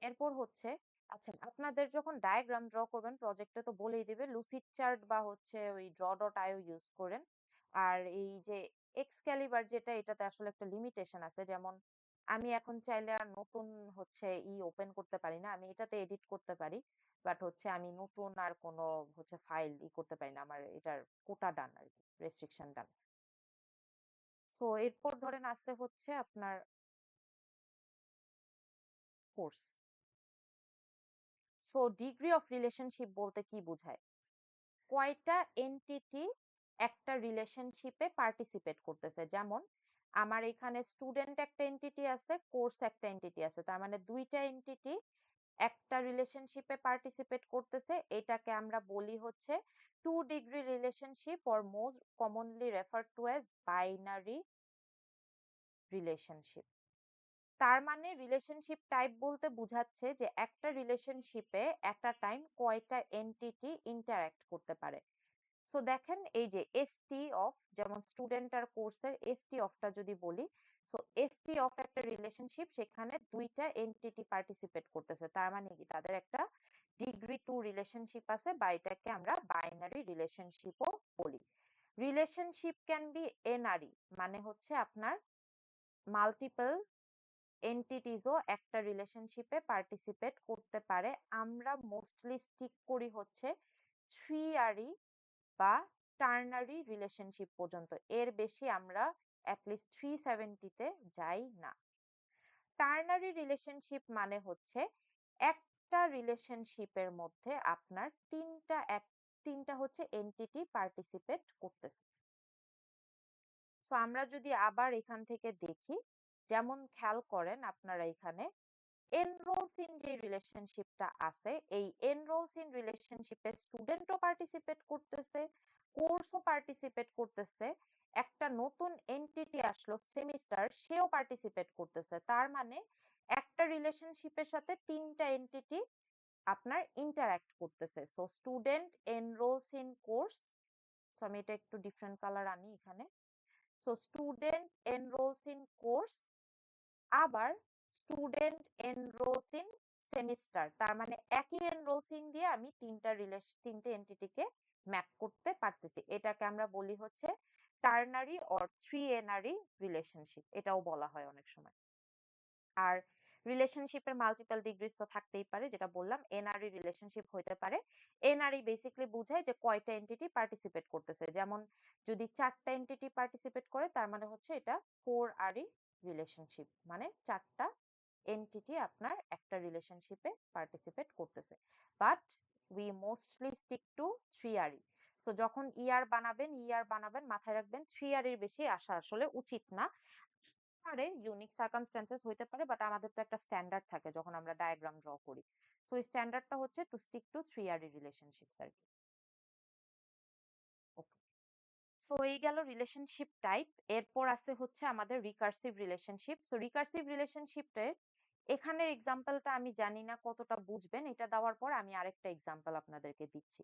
এরপর হচ্ছে আচ্ছা, আপনাদের যখন ডায়াগ্রাম ড্র করবেন প্রজেক্টে তো বলেই দিবে লুসিড চার্ট বা হচ্ছে ওই ড্র ডট আইও ইউজ করেন। আর এই যে এক্সক্যালিবার যেটা, এটাতে আসলে একটা লিমিটেশন আছে। যেমন আমি এখন চাইলে আর নতুন হচ্ছে ওপেন করতে পারি না, আমি এটাতে এডিট করতে পারি, বাট হচ্ছে আমি নতুন আর কোনো হচ্ছে ফাইল করতে পারি না, আমার এটার কোটা ডান আর কি, রেস্ট্রিকশন ডান। সো এরপর ধরেন আছে হচ্ছে আপনার course. So degree of relationship বলতে কি বোঝায়? কয়টা এন্টিটি একটা রিলেশনশিপে পার্টিসিপেট করতেছে। যেমন আমার এখানে স্টুডেন্ট একটা এন্টিটি আছে, কোর্স একটা এন্টিটি আছে, তার মানে দুইটা এন্টিটি একটা রিলেশনশিপে পার্টিসিপেট করতেছে। এটাকে আমরা বলি হচ্ছে two degree relationship, or most commonly referred to as binary relationship. তার মানে রিলেশনশিপ টাইপ বলতে বোঝাচ্ছে যে একটা রিলেশনশিপে একটা টাইম কয়টা এন্টিটি ইন্টারঅ্যাক্ট করতে পারে। সো দেখেন এই যে এসটি অফ, যেমন স্টুডেন্ট আর কোর্সের এসটি অফটা যদি বলি, সো এসটি অফ একটা রিলেশনশিপ, সেখানে দুইটা এন্টিটি পার্টিসিপেট করতেছে, তার মানে কি তাদের একটা ডিগ্রি টু রিলেশনশিপ আছে, বা এটাকে আমরা বাইনারি রিলেশনশিপও বলি। রিলেশনশিপ ক্যান বি এনআরই, মানে হচ্ছে আপনার মাল্টিপল এন্টিটিসও একটা রিলেশনশিপে পার্টিসিপেট করতে পারে। আমরা মোস্টলি স্টিক করি হচ্ছে থ্রিআরই বা টার্নারি রিলেশনশিপ পর্যন্ত, এর বেশি আমরা অ্যাটলিস্ট 370-তে যাই না। টার্নারি রিলেশনশিপ মানে হচ্ছে একটা রিলেশনশিপের মধ্যে আপনার তিনটা হচ্ছে এন্টিটি পার্টিসিপেট করতেছে। সো আমরা যদি আবার এখান থেকে দেখি, যেমন খেয়াল করেন আপনারা এখানে এনরোলস ইন যে রিলেশনশিপটা আছে, এই এনরোলস ইন রিলেশনশিপে স্টুডেন্টও পার্টিসিপেট করতেছে, কোর্সও পার্টিসিপেট করতেছে, একটা নতুন এন্টিটি আসলো সেমিস্টার, সেও পার্টিসিপেট করতেছে। তার মানে একটা রিলেশনশিপের সাথে তিনটা এন্টিটি আপনার ইন্টারঅ্যাক্ট করতেছে। So student enrolls in course, so আমি এটা একটু ডিফারেন্ট কালার আনি এখানে। So student enrolls in course, আবার স্টুডেন্ট এনরোলস ইন সেমিস্টার, তার মানে একই এনরোলসিং দিয়ে আমি তিনটে এন্টিটিকে ম্যাপ করতে পারতেছি। এটাকে আমরা বলি হচ্ছে টার্নারি অর থ্রি এনারি রিলেশনশিপ, এটাও বলা হয় অনেক সময়। আর রিলেশনশিপের মাল্টিপল ডিগ্রিজ তো থাকতেই পারে, যেটা বললাম এনআরই রিলেশনশিপ হতে পারে। এনআরই বেসিক্যালি বোঝায় যে কয়টা এন্টিটি পার্টিসিপেট করতেছে। যেমন যদি 4টা এন্টিটি পার্টিসিপেট করে, তার মানে হচ্ছে এটা 4আরই রিলেশনশিপ, মানে 4টা এন্টিটি আপনার একটা রিলেশনশিপে পার্টিসিপেট করতেছে। But we mostly stick to 3আরই। সো যখন ইআর বানাবেন মাথায় রাখবেন 3আরই বেশি আসা আসলে উচিত না। পারে, ইউনিক সার্কামস্ট্যান্সেস হইতে পারে, বাট আমাদের তো একটা স্ট্যান্ডার্ড থাকে যখন আমরা ডায়াগ্রাম ড্র করি। সো এই স্ট্যান্ডার্ডটা হচ্ছে টু স্টিক টু 3আরই রিলেশনশিপস আর কি। ওকে, সো এই গেল রিলেশনশিপ টাইপ। এরপর আছে হচ্ছে আমাদের রিকার্সিভ রিলেশনশিপ। সো রিকার্সিভ রিলেশনশিপের এখানের এক্সাম্পলটা আমি জানি না কতটা বুঝবেন, এটা দেওয়ার পর আমি আরেকটা এক্সাম্পল আপনাদেরকে দিচ্ছি।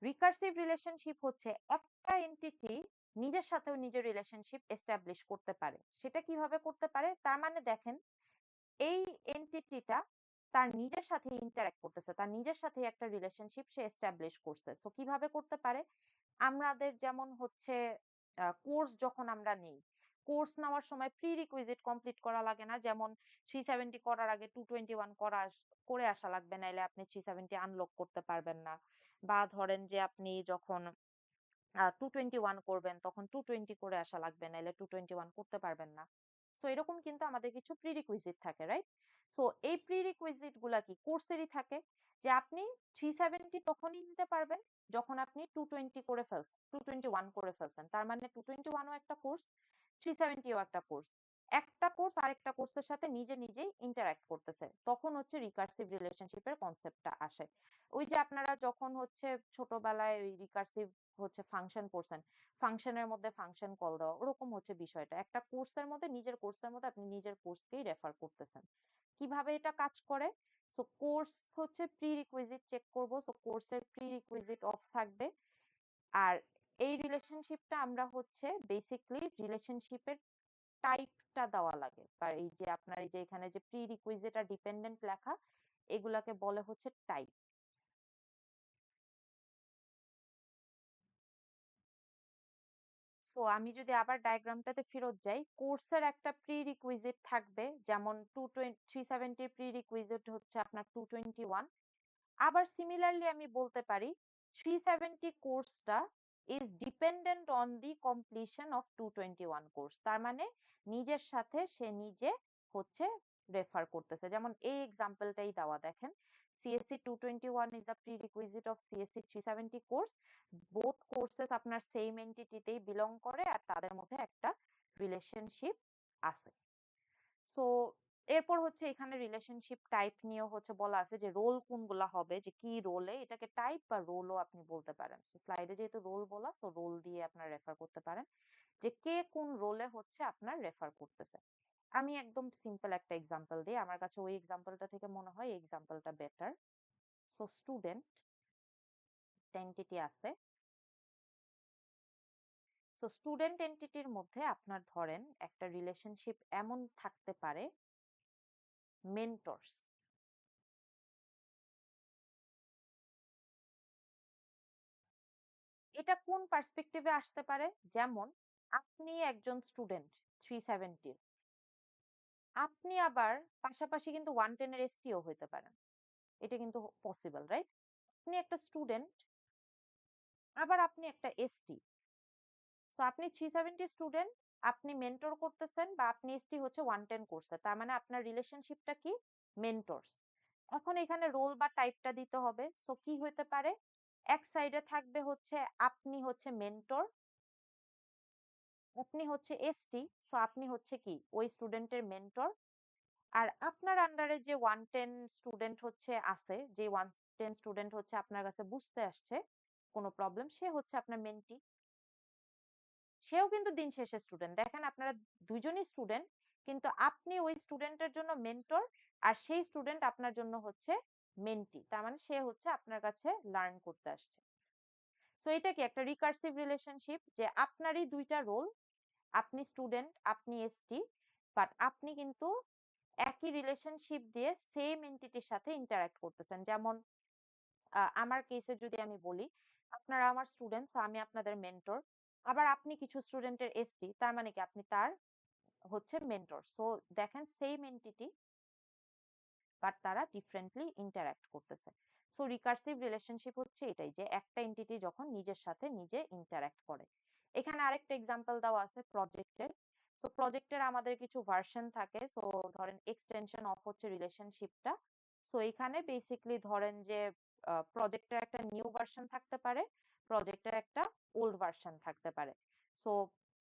রিকার্সিভ রিলেশনশিপ হচ্ছে একটা এন্টিটি নিজের সাথেও নিজের রিলেশনশিপ এস্টাবলিশ করতে পারে। সেটা কিভাবে করতে পারে? তার মানে দেখেন এই এন্টিটিটা তার নিজের সাথে ইন্টারঅ্যাক্ট করতেছে, তার নিজের সাথে একটা রিলেশনশিপ সে এস্টাবলিশ করছে। সো কিভাবে করতে পারে? আমাদের যেমন হচ্ছে কোর্স যখন আমরা নেই, কোর্স নেওয়ার সময় প্রি রিকুইজিট কমপ্লিট করা লাগে না? যেমন 370 করার আগে 221 করে আসা লাগবে, নাইলে আপনি 370 আনলক করতে পারবেন না। বা ধরেন যে আপনি যখন 221 করবেন তখন 220 করে আসা লাগবে, নাইলে 221 করতে পারবেন না। সো এরকম কিন্তু আমাদের কিছু প্রিরিকুইজিট থাকে, রাইট? সো এই প্রিরিকুইজিট গুলা কি কোর্সেরই থাকে, যে আপনি 370 তখনই নিতে পারবেন যখন আপনি 220 করে ফেলছেন, 221 করে ফেলছেন। তার মানে 221ও একটা কোর্স, 370ও একটা কোর্স। একটা কোর্স আরেকটা কোর্সের সাথে নিজে নিজেই ইন্টারঅ্যাক্ট করতেছে, তখন হচ্ছে রিকার্সিভ রিলেশনশিপের কনসেপ্টটা আসে। ওই যে আপনারা যখন হচ্ছে ছোটবেলায় ওই রিকার্সিভ হচ্ছে ফাংশন পড়ছেন, ফাংশনের মধ্যে ফাংশন কল দেওয়া, ওরকম হচ্ছে বিষয়টা। একটা কোর্সের মধ্যে নিজের কোর্সের মধ্যে আপনি নিজের কোর্সকেই রেফার করতেছেন। কিভাবে এটা কাজ করে? সো কোর্স হচ্ছে প্রি রিকুইজিট চেক করব, সো কোর্সের প্রি রিকুইজিট অফ থাকবে। আর এই রিলেশনশিপটা আমরা হচ্ছে বেসিক্যালি রিলেশনশিপের টাইপটা দেওয়া লাগে, বা এই যে আপনার এই যে এখানে যে প্রি রিকুইজিট আর ডিপেন্ডেন্ট লেখা, এগুলাকে বলে হচ্ছে টাইপ। সো আমি যদি আবার ডায়াগ্রামটাতে ফেরত যাই, কোর্সের একটা প্রি রিকুইজিট থাকবে, যেমন 370 প্রি রিকুইজিট হচ্ছে আপনার 221। আবার সিমিলারলি আমি বলতে পারি 370 কোর্সটা is dependent on the completion of 221 course. তার মানে নিজের সাথে সে নিজে হচ্ছে রেফার করতেছে। যেমন এই এক্সাম্পলটাই দেওয়া, দেখেন CSC 221 is a prerequisite of CSC 370 course. Both courses আপনার সেম এন্টিটিতেই বিলং করে আর তাদের মধ্যে একটা রিলেশনশিপ আছে। সো এরপর হচ্ছে এখানে রিলেশনশিপ টাইপ নিয়েও হচ্ছে বলা আছে যে রোল কোনগুলা হবে, যে কি রোলে, এটাকে টাইপ বা রোলও আপনি বলতে পারেন। সো স্লাইডে যেহেতু রোল বলা, সো রোল দিয়ে আপনারা রেফার করতে পারেন যে কে কোন রোলে হচ্ছে আপনার রেফার করতেছে। আমি একদম সিম্পল একটা এক্সাম্পল দিই, আমার কাছে ওই এক্সাম্পলটা থেকে মনে হয় এই এক্সাম্পলটা বেটার। সো স্টুডেন্ট এন্টিটি আছে। সো স্টুডেন্ট এন্টিটির মধ্যে আপনার ধরেন একটা রিলেশনশিপ এমন থাকতে পারে মেন্টরস। এটা কোন পার্সপেক্টিভে আসতে পারে? যেমন আপনি একজন স্টুডেন্ট 370, আপনি আবার পাশাপাশি কিন্তু 110 এর এসটিও হইতে পারেন, এটা কিন্তু পসিবল, রাইট? আপনি একটা স্টুডেন্ট, আবার আপনি একটা এসটি। সো আপনি 370 স্টুডেন্ট, আপনি মেন্টর করতেছেন বা আপনি এসটি হচ্ছে 110 করছে, তার মানে আপনার রিলেশনশিপটা কি? মেন্টরস। এখন এখানে রোল বা টাইপটা দিতে হবে। সো কি হইতে পারে? এক সাইডে থাকবে হচ্ছে আপনি হচ্ছে মেন্টর, আপনি হচ্ছে এসটি, সো আপনি হচ্ছে কি ওই স্টুডেন্টের মেন্টর। আর আপনার আন্ডারে যে 110 স্টুডেন্ট হচ্ছে আছে, যে 110 স্টুডেন্ট হচ্ছে আপনার কাছে বুঝতে আসছে কোনো প্রবলেম, সে হচ্ছে আপনার মেন্টি। সেও কিন্তু দিন শেষে স্টুডেন্ট। দেখেন আপনারা দুইজনই স্টুডেন্ট, কিন্তু আপনি ওই স্টুডেন্টের জন্য মেন্টর আর সেই স্টুডেন্ট আপনার জন্য হচ্ছে মেন্টি, তার মানে সে হচ্ছে আপনার কাছে লার্ন করতে আসছে। সো এটা কি একটা রিকার্সিভ রিলেশনশিপ, যে আপনারই দুইটা রোল, আপনি স্টুডেন্ট, আপনি এসটি, বাট আপনি কিন্তু একই রিলেশনশিপ দিয়ে সেম এন্টিটির সাথে ইন্টারঅ্যাক্ট করতেছেন। যেমন আমার কেসে যদি আমি বলি, আপনারা আমার স্টুডেন্ট, সো আমি আপনাদের মেন্টর, আবার আপনি কিছু স্টুডেন্টের এসটি, তার মানে কি আপনি তার হচ্ছে মেন্টর। সো দেখেন সেম এন্টিটি, বাট তারা ডিফারেন্টলি ইন্টারঅ্যাক্ট করতেছে। সো রিকার্সিভ রিলেশনশিপ হচ্ছে এটাই, যে একটা এন্টিটি যখন নিজের সাথে নিজে ইন্টারঅ্যাক্ট করে। এখানে আরেকটা এক্সাম্পল দেওয়া আছে প্রজেক্টের। সো প্রজেক্টের আমাদের কিছু ভার্সন থাকে। সো ধরেন এক্সটেনশন অফ হচ্ছে রিলেশনশিপটা। সো এখানে বেসিকলি ধরেন যে প্রজেক্টের একটা নিউ ভার্সন থাকতে পারে, প্রজেক্টের একটা ওল্ড ভার্সন থাকতে পারে। সো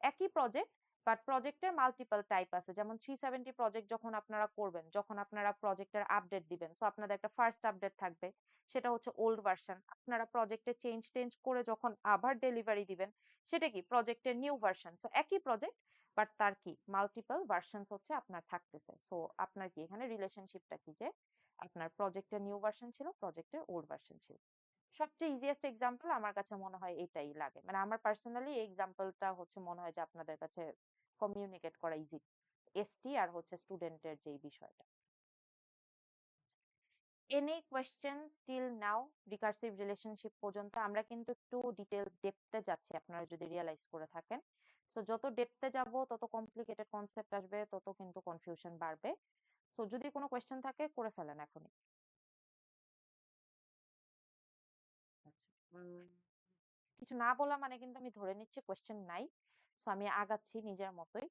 একই প্রজেক্ট, বাট প্রজেক্টের মাল্টিপল টাইপ আছে। যেমন 370 প্রজেক্ট যখন আপনারা করবেন, যখন আপনারা প্রজেক্টের আপডেট দিবেন, সো আপনাদের একটা ফার্স্ট আপডেট থাকবে, সেটা হচ্ছে ওল্ড ভার্সন। আপনারা প্রজেক্টে চেঞ্জ টেঞ্জ করে যখন আবার ডেলিভারি দিবেন, সেটা কি প্রজেক্টের নিউ ভার্সন। সো একই প্রজেক্ট, বাট তার কি মাল্টিপল ভার্সনস হচ্ছে আপনার থাকতেছে। সো আপনার কি এখানে রিলেশনশিপটা কি, যে আপনার প্রজেক্টের নিউ ভার্সন ছিল, প্রজেক্টের ওল্ড ভার্সন ছিল। সবচেয়ে ইজিয়েস্ট এক্সাম্পল আমার কাছে মনে হয় এটাই লাগে, মানে আমার পার্সোনালি এই এক্সাম্পলটা হচ্ছে মনে হয় যে আপনাদের কাছে কমিউনিকেট করা ইজি, এসটি আর হচ্ছে স্টুডেন্টের যেই বিষয়টা। Any question still now? Recursive relationship পর্যন্ত আমরা কিন্তু একটু ডিটেল ডেপথে যাচ্ছি, আপনারা যদি রিয়ালাইজ করে থাকেন। সো যত ডেপথে যাব তত কমপ্লিকেটেড কনসেপ্ট আসবে, তত কিন্তু কনফিউশন বাড়বে। সো যদি কোনো কোয়েশ্চেন থাকে করে ফেলেন এখনই। আচ্ছা, কিছু না বলা মানে কিন্তু আমি ধরে নিচ্ছি কোয়েশ্চেন নাই। সো আমি আগাচ্ছি নিজের মতোই।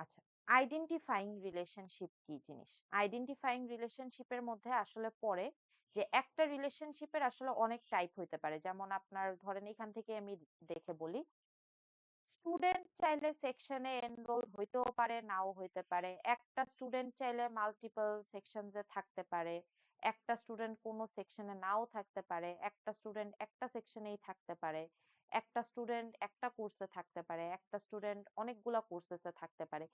আচ্ছা, আইডেন্টিফাইং রিলেশনশিপ কি জিনিস? আইডেন্টিফাইং রিলেশনশিপের মধ্যে আসলে পড়ে যে একটা রিলেশনশিপের আসলে অনেক টাইপ হইতে পারে। যেমন আপনার ধরেন এখান থেকে আমি দেখে বলি, স্টুডেন্ট চাইলে সেকশনে এনরোল হইতেও পারে, নাও হইতে পারে। একটা স্টুডেন্ট চাইলে মাল্টিপল সেকশনসে থাকতে পারে, একটা স্টুডেন্ট কোনো সেকশনে নাও থাকতে পারে, একটা স্টুডেন্ট একটা সেকশনেই থাকতে পারে, একটা স্টুডেন্ট একটা কোর্সে থাকতে পারে, একটা স্টুডেন্ট অনেকগুলা কোর্সেসে থাকতে পারে।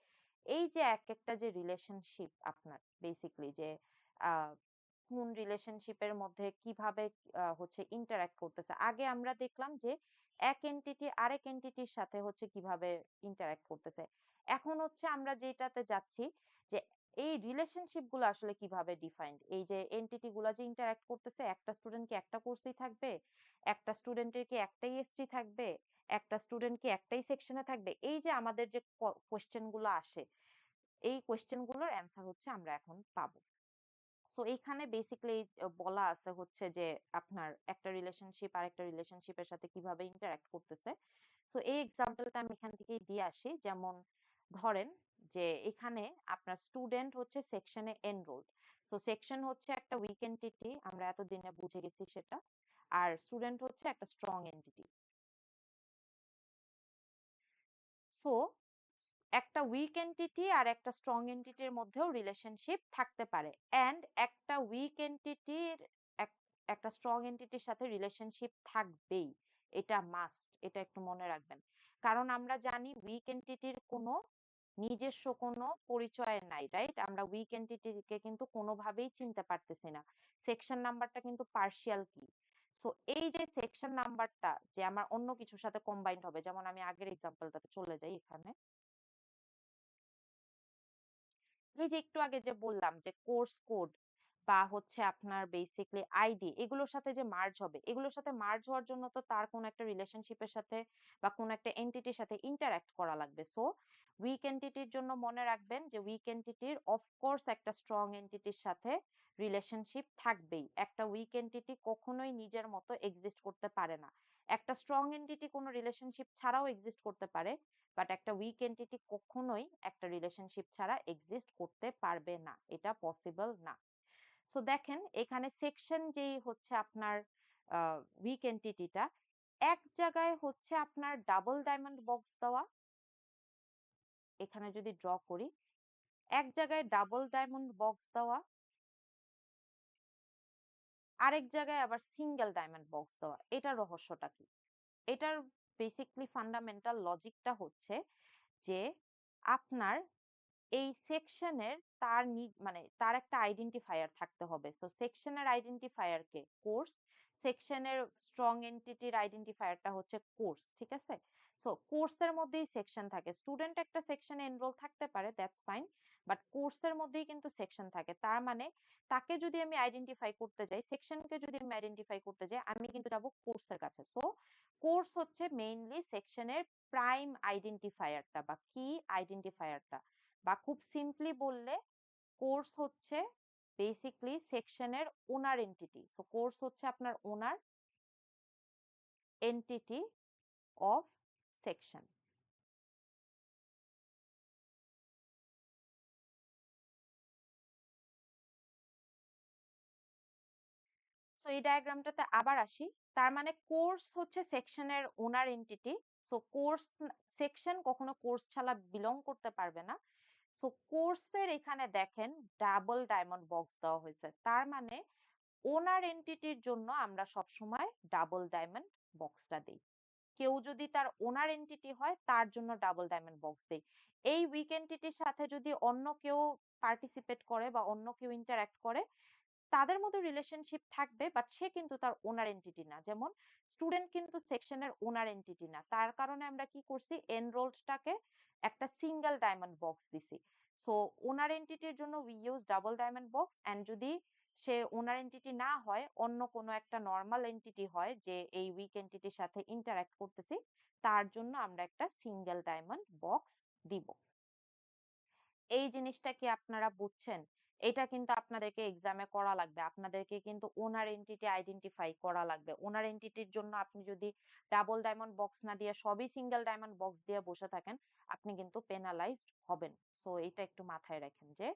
এই যে এক একটা যে রিলেশনশিপ আপনার বেসিকলি, যে আহ কোন রিলেশনশিপের মধ্যে কিভাবে হচ্ছে ইন্টারঅ্যাক্ট করতেছে। আগে আমরা দেখলাম যে এক এন্টিটি আরেক এন্টিটির সাথে হচ্ছে কিভাবে ইন্টারঅ্যাক্ট করতেছে। এখন হচ্ছে আমরা যেটাতে যাচ্ছি, যে এই রিলেশনশিপ গুলো আসলে কিভাবে ডিফাইন্ড, এই যে এন্টিটি গুলা যে ইন্টারঅ্যাক্ট করতেছে, একটা স্টুডেন্ট কি একটা কোর্সেই থাকবে, একটা স্টুডেন্টের কি একটাই এসটি থাকবে, একটা স্টুডেন্ট কি একটাই সেকশনে থাকবে, এই যে আমাদের যে কোয়েশ্চেন গুলো আসে, এই কোয়েশ্চেন গুলোর অ্যান্সার হচ্ছে আমরা এখন পাবো। সো এইখানে বেসিক্যালি বলা আছে হচ্ছে যে আপনার একটা রিলেশনশিপ আর একটা রিলেশনশিপের সাথে কিভাবে ইন্টারঅ্যাক্ট করতেছে। সো এই এক্সাম্পলটা আমি এখান থেকেই দিয়ে আসি। যেমন ধরেন যে এখানে আপনার স্টুডেন্ট হচ্ছে সেকশনে এনরোলড। সো সেকশন হচ্ছে একটা উইক এন্টিটি, আমরা এতদিনে বুঝে গেছি সেটা। আর স্টুডেন্ট হচ্ছে একটা স্ট্রং এন্টিটি। সো একটা উইক এন্টিটি আর একটা স্ট্রং এন্টিটির মধ্যেও রিলেশনশিপ থাকতে পারে, অ্যান্ড একটা উইক এন্টিটির একটা স্ট্রং এন্টিটির সাথে রিলেশনশিপ থাকবেই, এটা মাস্ট, এটা একটু মনে রাখবেন। কারণ আমরা জানি উইক এন্টিটির কোনো নিজস্ব কোনো পরিচয় নাই, রাইট? আমরা উইক এন্টিটিকে কিন্তু কোনোভাবেই চিনতে পারতেছি না। সেকশন নাম্বারটা কিন্তু পার্শিয়াল কি। সো এই যে সেকশন নাম্বারটা যে আমার অন্য কিছুর সাথে কম্বাইন্ড হবে, যেমন আমি আগের এক্সাম্পলটাতে চলে যাই, এখানে এই যে একটু আগে যে বললাম যে কোর্স কোড বা হচ্ছে আপনার বেসিকলি আইডি, এগুলোর সাথে যে মার্জ হবে, এগুলোর সাথে মার্জ হওয়ার জন্য তো তার কোন একটা রিলেশনশিপের সাথে বা কোন একটা এন্টিটির সাথে ইন্টারঅ্যাক্ট করা লাগবে। সো উইক এন্টিটির জন্য মনে রাখবেন যে উইক এন্টিটির অফকোর্স একটা স্ট্রং এন্টিটির সাথে রিলেশনশিপ থাকবেই। একটা উইক এন্টিটি কখনোই নিজের মতো এক্সিস্ট করতে পারে না। একটা স্ট্রং এন্টিটি কোনো রিলেশনশিপ ছাড়াও এক্সিস্ট করতে পারে, বাট একটা উইক এন্টিটি কখনোই একটা রিলেশনশিপ ছাড়া এক্সিস্ট করতে পারবে না, এটা পসিবল না। সো দেখেন এখানে সেকশন যেই হচ্ছে আপনার উইক এন্টিটিটা, এক জায়গায় হচ্ছে আপনার ডাবল ডায়মন্ড বক্স দেওয়া, এখানে যদি ড্র করি, এক জায়গায় ডাবল ডায়মন্ড বক্স দেওয়া, আরেক জায়গায় আবার সিঙ্গেল ডায়মন্ড বক্স দেওয়া। এটার রহস্যটা কি? এটার বেসিকলি ফান্ডামেন্টাল লজিকটা হচ্ছে যে আপনার এই সেকশনের মানে তার একটা আইডেন্টিফায়ার থাকতে হবে। সো সেকশনের আইডেন্টিফায়ার কে কোর্স, সেকশনের স্ট্রং এন্টিটির আইডেন্টিফায়ারটা হচ্ছে কোর্স, ঠিক আছে? সো কোর্সের মধ্যেই সেকশন থাকে। স্টুডেন্ট একটা সেকশনে এনরোল থাকতে পারে, দ্যাটস ফাইন, বাট কোর্সের মধ্যেই কিন্তু সেকশন থাকে। তার মানে তাকে যদি আমি আইডেন্টিফাই করতে যাই, সেকশনকে যদি আমি আইডেন্টিফাই করতে যাই, আমি কিন্তু যাব কোর্সের কাছে। সো কোর্স হচ্ছে মেইনলি সেকশনের প্রাইম আইডেন্টিফায়ারটা বা কি আইডেন্টিফায়ারটা, বা খুব সিম্পলি বললে কোর্স হচ্ছে বেসিকলি সেকশনের ওনার এন্টিটি। সো কোর্স হচ্ছে আপনার ওনার এন্টিটি অফ সেকশন। সো এই ডায়াগ্রামটাতে আবার আসি। তার মানে কোর্স হচ্ছে সেকশনের ওনার এন্টিটি। সো কোর্স, সেকশন কখনো কোর্স ছাড়া বিলং করতে পারবে না। সো কোর্সের এখানে দেখেন ডাবল ডায়মন্ড বক্স দেওয়া হয়েছে, তার মানে ওনার এন্টিটির জন্য আমরা সবসময় ডাবল ডায়মন্ড বক্সটা দিই। কেউ যদি তার ওনার এন্টিটি হয় তার জন্য ডাবল ডায়মন্ড বক্স দেই। এই উইক এন্টিটির সাথে যদি অন্য কেউ পার্টিসিপেট করে বা অন্য কেউ ইন্টারঅ্যাক্ট করে, তাদের মধ্যে রিলেশনশিপ থাকবে, বাট সে কিন্তু তার ওনার এন্টিটি না। যেমন স্টুডেন্ট কিন্তু সেকশনের ওনার এন্টিটি না, তার কারণে আমরা কি করছি, এনরোলডটাকে একটা সিঙ্গেল ডায়মন্ড বক্স দিছি। সো ওনার এন্টিটির জন্য we use double diamond box, and যদি সে ওনার এন্টিটি না হয়, অন্য কোনো একটা নর্মাল এন্টিটি হয় যে এই উইক এন্টিটির সাথে ইন্টারঅ্যাক্ট করতেছি, তার জন্য আমরা একটা সিঙ্গেল ডায়মন্ড বক্স দিব। এই জিনিসটা কি আপনারা বুঝছেন? এটা কিন্তু আপনাদেরকে এক্সামে করা লাগবে। আপনাদেরকে কিন্তু ওনার এন্টিটি আইডেন্টিফাই করা লাগবে। ওনার এন্টিটির জন্য আপনি যদি ডাবল ডায়মন্ড বক্স না দিয়ে সবই সিঙ্গেল ডায়মন্ড বক্স দিয়ে বসে থাকেন, আপনি কিন্তু পেনালাইজড হবেন। সো এটা একটু মাথায় রাখেন যে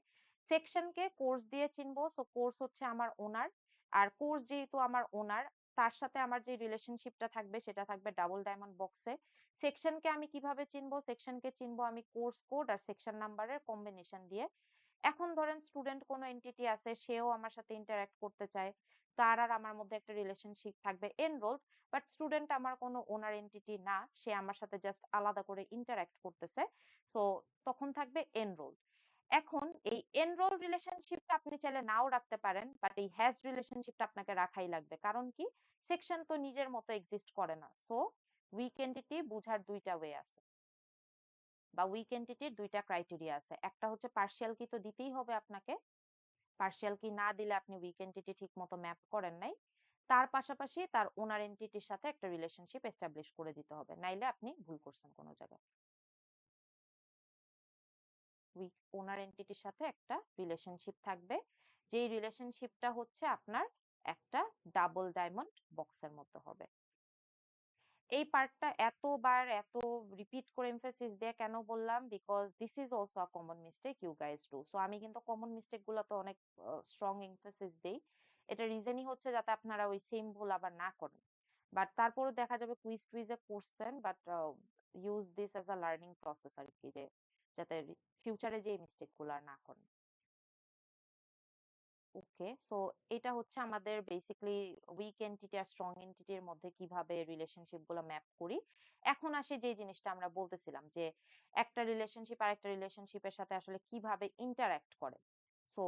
সেকশনকে কোর্স দিয়ে চিনবো। সো কোর্স হচ্ছে আমার ওনার, আর কোর্স যেহেতু আমার ওনার, তার সাথে আমার যে রিলেশনশিপটা থাকবে সেটা থাকবে ডাবল ডায়মন্ড বক্সে। সেকশনকে আমি কিভাবে চিনবো? সেকশনকে চিনবো আমি কোর্স কোড আর সেকশন নাম্বারের কম্বিনেশন দিয়ে। এখন ধরেন স্টুডেন্ট কোনো এন্টিটি আছে, সেও আমার সাথে ইন্টারঅ্যাক্ট করতে চায়, তার আর আমার মধ্যে একটা রিলেশনশিপ থাকবে এনরোলড, বাট স্টুডেন্ট আমার কোনো ওনার এন্টিটি না, সে আমার সাথে জাস্ট আলাদা করে ইন্টারঅ্যাক্ট করতেছে। সো তখন থাকবে এনরোলড। এখন এই এনরোল রিলেশনশিপটা আপনি চাইলে নাও রাখতে পারেন, বাট এই হ্যাজ রিলেশনশিপটা আপনাকে রাখাই লাগবে। কারণ কি, সেকশন তো নিজের মতো এক্সিস্ট করে না। সো উইক এন্টিটি বুঝার দুইটা ওয়ে আছে, বা উইক এন্টিটির দুইটা ক্রাইটেরিয়া আছে। একটা হচ্ছে পার্শিয়াল কি, তো দিতেই হবে আপনাকে, পার্শিয়াল কি না দিলে আপনি উইক এন্টিটি ঠিক মতো ম্যাপ করেন নাই। তার পাশাপাশি তার ওনার এন্টিটির সাথে একটা রিলেশনশিপ এস্টাবলিশ করে দিতে হবে, নাইলে আপনি ভুল করছেন কোনো জায়গায়। উইক ওনার এন্টিটির সাথে একটা রিলেশনশিপ থাকবে, যেই রিলেশনশিপটা হচ্ছে আপনার একটা ডাবল ডায়মন্ড বক্সের মতো হবে। এই পার্টটা এতবার এত রিপিট করে এমফাসিস দিয়ে কেন বললাম, because this is also a common mistake you guys do. So আমি কিন্তু কমন মিস্টেক গুলোতে অনেক স্ট্রং এমফাসিস দেই। এটা রিজনই হচ্ছে যাতে আপনারা ওই সেম ভুল আবার না করেন। বাট তারপরে দেখা যাবে কুইজ টুইজে করছেন, but use this as a learning process আর কি, যে যাতে ফিউচারে যে মিস্টেক গুলো আর না করেন। ওকে, সো এটা হচ্ছে আমাদের বেসিক্যালি উইক এন্টিটি আর স্ট্রং এন্টিটির মধ্যে কিভাবে রিলেশনশিপ গুলো ম্যাপ করি। এখন আসে যে জিনিসটা আমরা বলতেছিলাম, যে একটা রিলেশনশিপ আর একটা রিলেশনশিপের সাথে আসলে কিভাবে ইন্টারঅ্যাক্ট করে। সো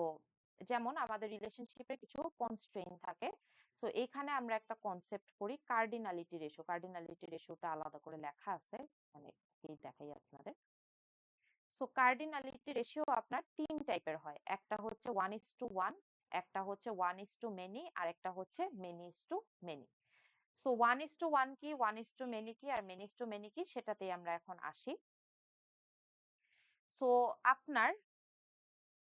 যেমন আমাদের রিলেশনশিপে কিছু কনস্ট্রেইন থাকে। সো এখানে আমরা একটা কনসেপ্ট করি কার্ডিনালিটি রেশিও। কার্ডিনালিটি রেশিওটা আলাদা করে লেখা আছে, মানে এই দেখাই আপনাদের। সো কার্ডিনালিটি রেশিও আপনার ৩ টাইপের হয়। একটা হচ্ছে 1:1, একটা হচ্ছে 1:many, আর একটা হচ্ছে many:many। সো 1:1 কি, 1:many কি, আর many:many কি, সেটাতেই আমরা এখন আসি। সো আপনার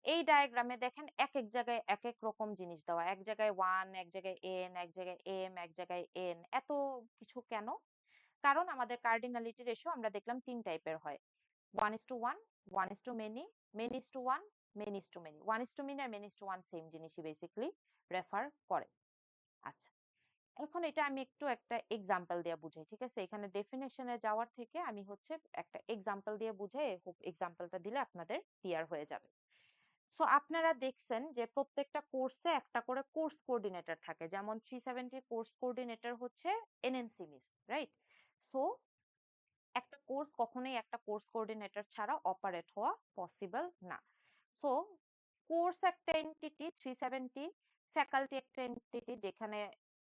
এই ডায়াগ্রামে দেখেন এক এক জায়গায় এক এক রকম জিনিস দেওয়া। এক জায়গায় 1, এক জায়গায় n, এক জায়গায় m, এক জায়গায় n। এত কিছু কেন? কারণ আমাদের কার্ডিনালিটি রেশিও আমরা দেখলাম ৩ টাইপের হয়। 1:1, 1:many, many:1, many:many। 1:many আর many:1 সেম জিনিসই বেসিক্যালি রেফার করে। আচ্ছা, এখন এটা আমি একটু একটা এক্সাম্পল দিয়ে বুঝাই, ঠিক আছে? এখানে ডেফিনেশনে যাওয়ার থেকে আমি হচ্ছে একটা এক্সাম্পল দিয়ে বুঝাই, হোপ এক্সাম্পলটা দিলে আপনাদের ক্লিয়ার হয়ে যাবে। সো আপনারা দেখছেন যে প্রত্যেকটা কোর্সে একটা করে কোর্স কোঅর্ডিনেটর থাকে। যেমন 370 কোর্স কোঅর্ডিনেটর হচ্ছে এনএনসি মিস, রাইট? সো একটা কোর্স কখনোই একটা কোর্স কোঅর্ডিনেটর ছাড়া অপারেট হওয়া পসিবল না। সো কোর্স একটা এন্টিটি, 370 ফ্যাকাল্টি একটা এন্টিটি, যেখানে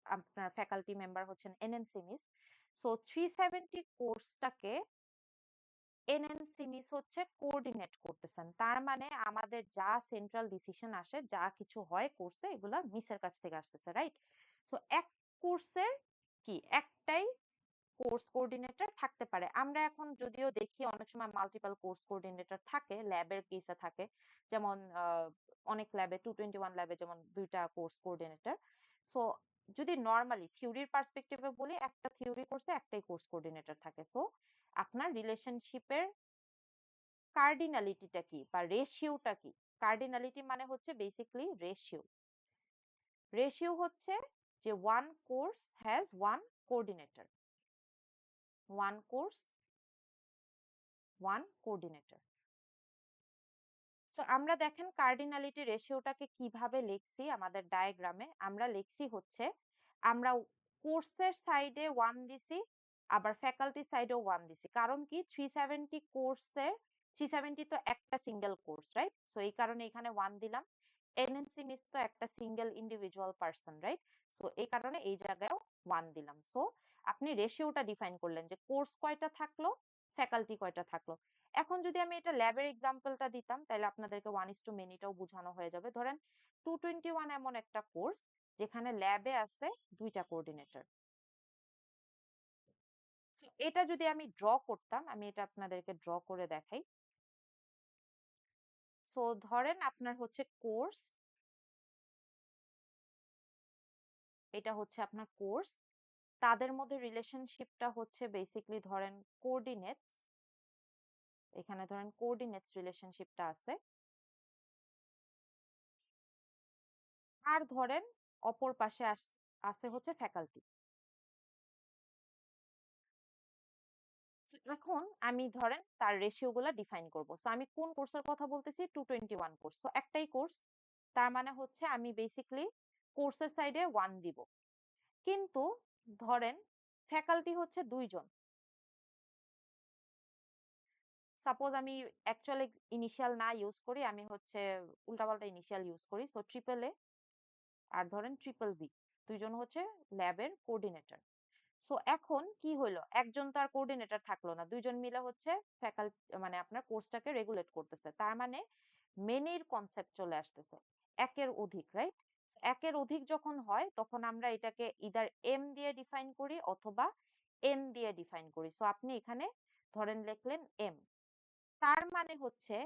আপনার ফ্যাকাল্টি মেম্বার হচ্ছেন এনএনসি মিস। সো 370 কোর্সটাকে এনএনসি মিস হচ্ছে কোঅর্ডিনেট করতেছেন। তার মানে আমাদের যা সেন্ট্রাল ডিসিশন আসে, যা কিছু হয় কোর্সে, এগুলা মিসের কাছ থেকে আসতেছে, রাইট? সো এক কোর্সের কি একটাই কোর্স কোঅর্ডিনেটর থাকতে পারে। আমরা এখন যদিও দেখি অনেক সময় মাল্টিপল কোর্স কোঅর্ডিনেটর থাকে, ল্যাবের কেসে থাকে। যেমন অনেক ল্যাবে 221 ল্যাবে যেমন 2টা কোর্স কোঅর্ডিনেটর। সো যদি নরমালি থিওরির পার্সপেক্টিভে বলি, একটা থিওরি কোর্সে একটাই কোর্স কোঅর্ডিনেটর থাকে। সো আপনার রিলেশনশিপের কার্ডিনালিটিটা কি বা রেশিওটা কি? কার্ডিনালিটি মানে হচ্ছে বেসিক্যালি রেশিও। রেশিও হচ্ছে যে one course has one coordinator, one course one coordinator. So আমরা দেখেন কার্ডিনালিটি রেশিওটাকে কিভাবে লিখছি আমাদের ডায়াগ্রামে। আমরা লিখছি হচ্ছে, আমরা কোর্সের সাইডে 1 দিছি, আবার ফ্যাকাল্টি সাইডেও 1 দিছি। কারণ কি, 370 কোর্সের 370 তো একটা সিঙ্গেল কোর্স, রাইট? সো এই কারণে এখানে 1 দিলাম। এনএনসি মিস তো একটা single individual person, right? So এই কারণে এই জায়গায়ও 1 দিলাম। সো আপনি রেশিওটা ডিফাইন করলেন যে কোর্স কয়টা থাকলো, ফ্যাকাল্টি কয়টা থাকলো। এখন যদি আমি এটা ল্যাবের এক্সাম্পলটা দিতাম, তাহলে আপনাদেরকে 1:manyটাও বোঝানো হয়ে যাবে। ধরেন 221 এমন একটা কোর্স যেখানে ল্যাবে আছে 2টা কোঅর্ডিনেটর। এটা যদি আমি ড্র করতাম, আমি এটা আপনাদেরকে ড্র করে দেখাই। সো ধরেন আপনার হচ্ছে কোর্স, এটা হচ্ছে আপনার কোর্স। তাদের মধ্যে রিলেশনশিপটা হচ্ছে বেসিক্যালি ধরেন কোঅর্ডিনেটস। এখানে ধরেন কোঅর্ডিনেটস রিলেশনশিপটা আছে। আর ধরেন অপর পাশে আছে হচ্ছে ফ্যাকাল্টি। এখন আমি ধরেন তার রেশিও গুলা ডিফাইন করব। সো আমি কোন কোর্সের কথা বলতেছি, 221 কোর্স। সো একটাই কোর্স, তার মানে হচ্ছে আমি বেসিক্যালি কোর্সের সাইডে 1 দিব। কিন্তু ধরেন ফ্যাকাল্টি হচ্ছে 2 জন। সাপোজ আমি অ্যাকচুয়ালি ইনিশিয়াল না ইউজ করি, আমি হচ্ছে উল্টাপাল্টা ইনিশিয়াল ইউজ করি। সো ট্রিপল এ আর ধরেন ট্রিপল বি, দুইজন হচ্ছে ল্যাবের কোঅর্ডিনেটর। সো এখন কি হইলো, একজন তো আর কোঅর্ডিনেটর থাকলো না, দুইজন মিলে হচ্ছে ফ্যাকাল্টি মানে আপনার কোর্সটাকে রেগুলেট করতেছে। তার মানে মেনির কনসেপ্ট চলে আসতেছে, একের অধিক, রাইট? একের অধিক যখন হয় তখন আমরা এটাকে ইদার এম দিয়ে ডিফাইন করি অথবা এন দিয়ে ডিফাইন করি। সো আপনি এখানে ধরেন লিখলেন এম। তার মানে হচ্ছে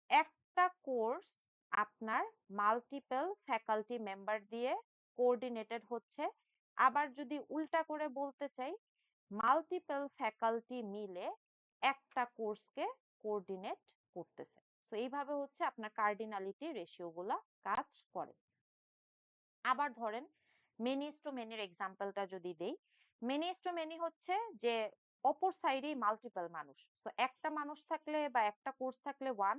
একটা কোর্স আপনার মাল্টিপল ফ্যাকাল্টি মেম্বার দিয়ে কোঅর্ডিনেটেড হচ্ছে। আবার যদি উল্টা করে বলতে চাই, মাল্টিপল ফ্যাকাল্টি মিলে একটা কোর্সকে কোঅর্ডিনেট করতেছে। সো এইভাবে হচ্ছে আপনার কার্ডিনালিটি রেশিও গুলা কাজ করে। আবার ধরেন মেনি ইস টু মেনির এক্সাম্পলটা যদি দেই, মেনি ইস টু মেনি হচ্ছে যে অপর সাইডেই মাল্টিপল মানুষ। তো একটা মানুষ থাকলে বা একটা কোর্স থাকলে ওয়ান,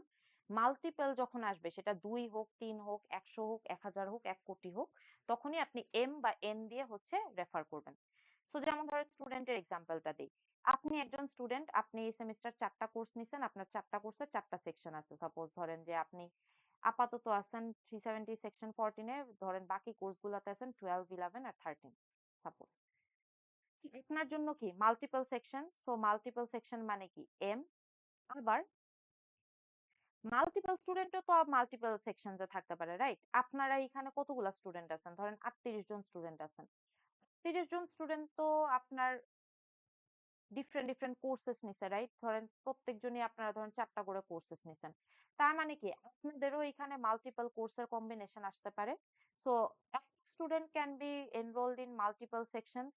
মাল্টিপল যখন আসবে সেটা 2 হোক, 3 হোক, 100 হোক, 1000 হোক, 1 কোটি হোক, তখনই আপনি এম বা এন দিয়ে হচ্ছে রেফার করবেন। সো যেমন ধরেন স্টুডেন্টের এক্সাম্পলটা দিই। আপনি একজন স্টুডেন্ট, আপনি এই সেমিস্টার 4টা কোর্স নিছেন, আপনার 4টা কোর্সের 4টা সেকশন আছে। সাপোজ ধরেন যে আপনি আপাতত আছেন 370 সেকশন 14 এ, ধরেন বাকি কোর্সগুলোতে আছেন 12, 11 আর 13 সাপোজ। আপনার জন্য কি multiple section, so multiple section মানে কি এম। আবার মাল্টিপল স্টুডেন্টও তো মাল্টিপল সেকশনস এ থাকতে পারে, রাইট? আপনারা এখানে কতগুলা স্টুডেন্ট আছেন? ধরেন 38 জন স্টুডেন্ট আছেন। 30 জন স্টুডেন্ট তো আপনার ডিফারেন্ট ডিফারেন্ট কোর্সেস নিছে, রাইট? ধরেন প্রত্যেকজনই আপনারা ধরেন 4টা করে কোর্সেস নিছেন। তার মানে কি আপনাদেরও এখানে মাল্টিপল কোর্সের কম্বিনেশন আসতে পারে। সো একটা student can be enrolled in multiple sections,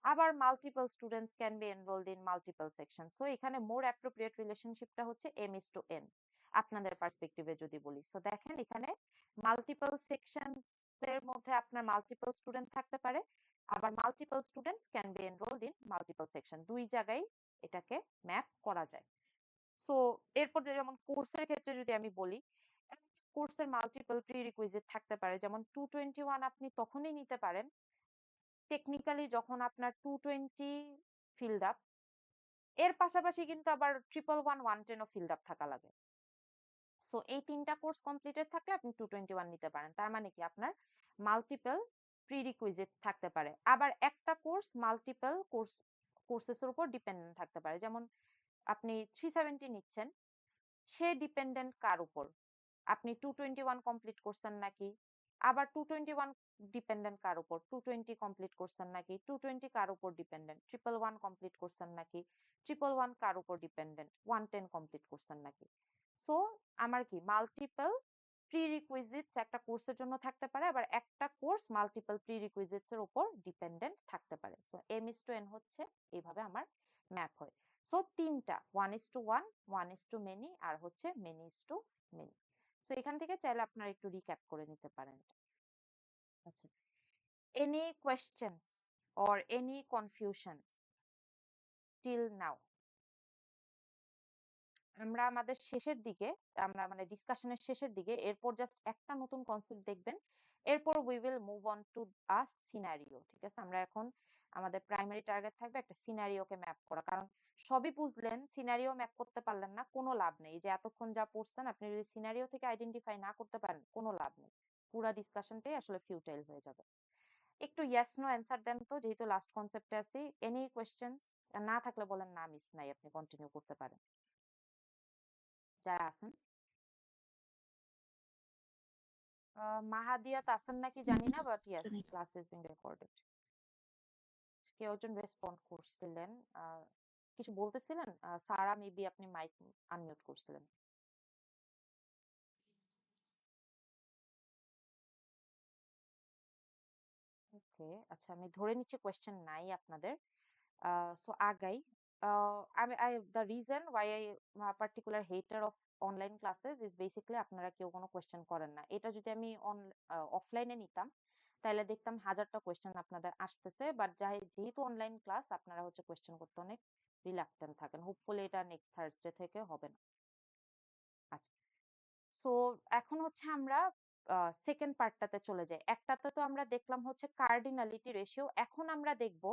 আবার multiple students can be enrolled in multiple section. So এখানে মোর অ্যাপ্রোপ্রিয়েট রিলেশনশিপটা হচ্ছে এম ইস টু এন আপনাদের পার্সপেক্টিভে যদি বলি। সো দেখেন এখানে মাল্টিপল সেকশনস এর মধ্যে আপনার মাল্টিপল স্টুডেন্ট থাকতে পারে, আবার multiple students can be enrolled in multiple section. দুই জায়গায় এটাকে ম্যাপ করা যায়। সো এরপর যেমন কোর্সের ক্ষেত্রে যদি আমি বলি, কোর্সের মাল্টিপল প্রি রিকুইজিট থাকতে পারে। যেমন 221 আপনি তখনই নিতে পারেন টেকনিক্যালি যখন আপনার 220 ফিল্ড আপ, এর পাশাপাশি কিন্তু আবার 111 110 ও ফিল্ড আপ থাকা লাগে। সো এই 3টা কোর্স কমপ্লিটেড থাকলে আপনি 221 নিতে পারেন। তার মানে কি আপনার মাল্টিপল প্রিরিকুইজিটস থাকতে পারে। আবার একটা কোর্স মাল্টিপল কোর্সেসের উপর ডিপেন্ডেন্ট থাকতে পারে। যেমন আপনি 370 নিচ্ছেন, সে ডিপেন্ডেন্ট কার উপর? আপনি 221 কমপ্লিট করছেন নাকি? আবার 221 ডিপেন্ডেন্ট কার উপর? 220 কমপ্লিট করছেন নাকি? 220 কার উপর ডিপেন্ডেন্ট? 111 কমপ্লিট করছেন নাকি? 111 কার উপর ডিপেন্ডেন্ট? 110 কমপ্লিট করছেন নাকি? সো আমার কি মাল্টিপল প্রিরিকুইজিটস একটা কোর্সের জন্য থাকতে পারে, আবার একটা কোর্স মাল্টিপল প্রিরিকুইজিটস এর উপর ডিপেন্ডেন্ট থাকতে পারে। So M is to N হচ্ছে এইভাবে আমার ম্যাপ হয়। সো তিনটা, 1:1, 1:many আর হচ্ছে many is to many। So এখান থেকে চাইলে আপনারা একটু রিক্যাপ করে নিতে পারেন। আচ্ছা, any questions or any confusion till now? আমরা আমাদের শেষের দিকে, আমরা মানে ডিসকাশনের শেষের দিকে, এরপর জাস্ট একটা নতুন কনসেপ্ট দেখবেন। এরপর we will move on to a scenario. ঠিক আছে, আমরা এখন আমাদের প্রাইমারি টার্গেট থাকবে একটা সিনারিওকে ম্যাপ করা। কারণ সবই বুঝলেন, সিনারিও ম্যাপ করতে পারলেন না, কোনো লাভ নেই। যে এতক্ষণ যা পড়ছেন আপনি যদি সিনারিও থেকে আইডেন্টিফাই না করতে পারেন, কোনো লাভ নেই। পুরা ডিসকাশনটাই আসলে ফিউটাইল হয়ে যাবে। একটু ইয়েস নো অ্যান্সার দেন তো, যেহেতু লাস্ট কনসেপ্টে আছি। Any questions? না থাকলে বলেন না, মিস নাই, আপনি কন্টিনিউ করতে পারেন যারা আছেন। মাহাদিয়াত আছেন নাকি জানি না, but yes, class is being recorded. কেউ একজন রেসপন্ড করছিলেন, কিছু বলতেছিলেন। সারা, মেবি আপনি মাইক আনমিউট করছিলেন। ওকে, আচ্ছা, আমি ধরে নিচ্ছি কোয়েশ্চেন নাই আপনাদের। সো আগাই। The reason why I am a particular hater of online classes is basically আপনারা কেউ কোনো কোয়েশ্চেন করেন না। এটা যদি আমি অফলাইনে নিতাম তাহলে দেখতাম হাজারটা কোয়েশ্চেন আপনাদের আসতেছে, বাট যেহেতু অনলাইন ক্লাস আপনারা হচ্ছে কোয়েশ্চেন করতে অনেক রিলাক্টেন্ট থাকেন। হোপফুলি এটা নেক্সট থার্সডে থেকে হবে না। আচ্ছা, সো এখন হচ্ছে আমরা সেকেন্ড পার্টটাতে চলে যাই। একটাতে তো আমরা দেখলাম হচ্ছে কার্ডিনালিটি রেশিও। এখন আমরা দেখব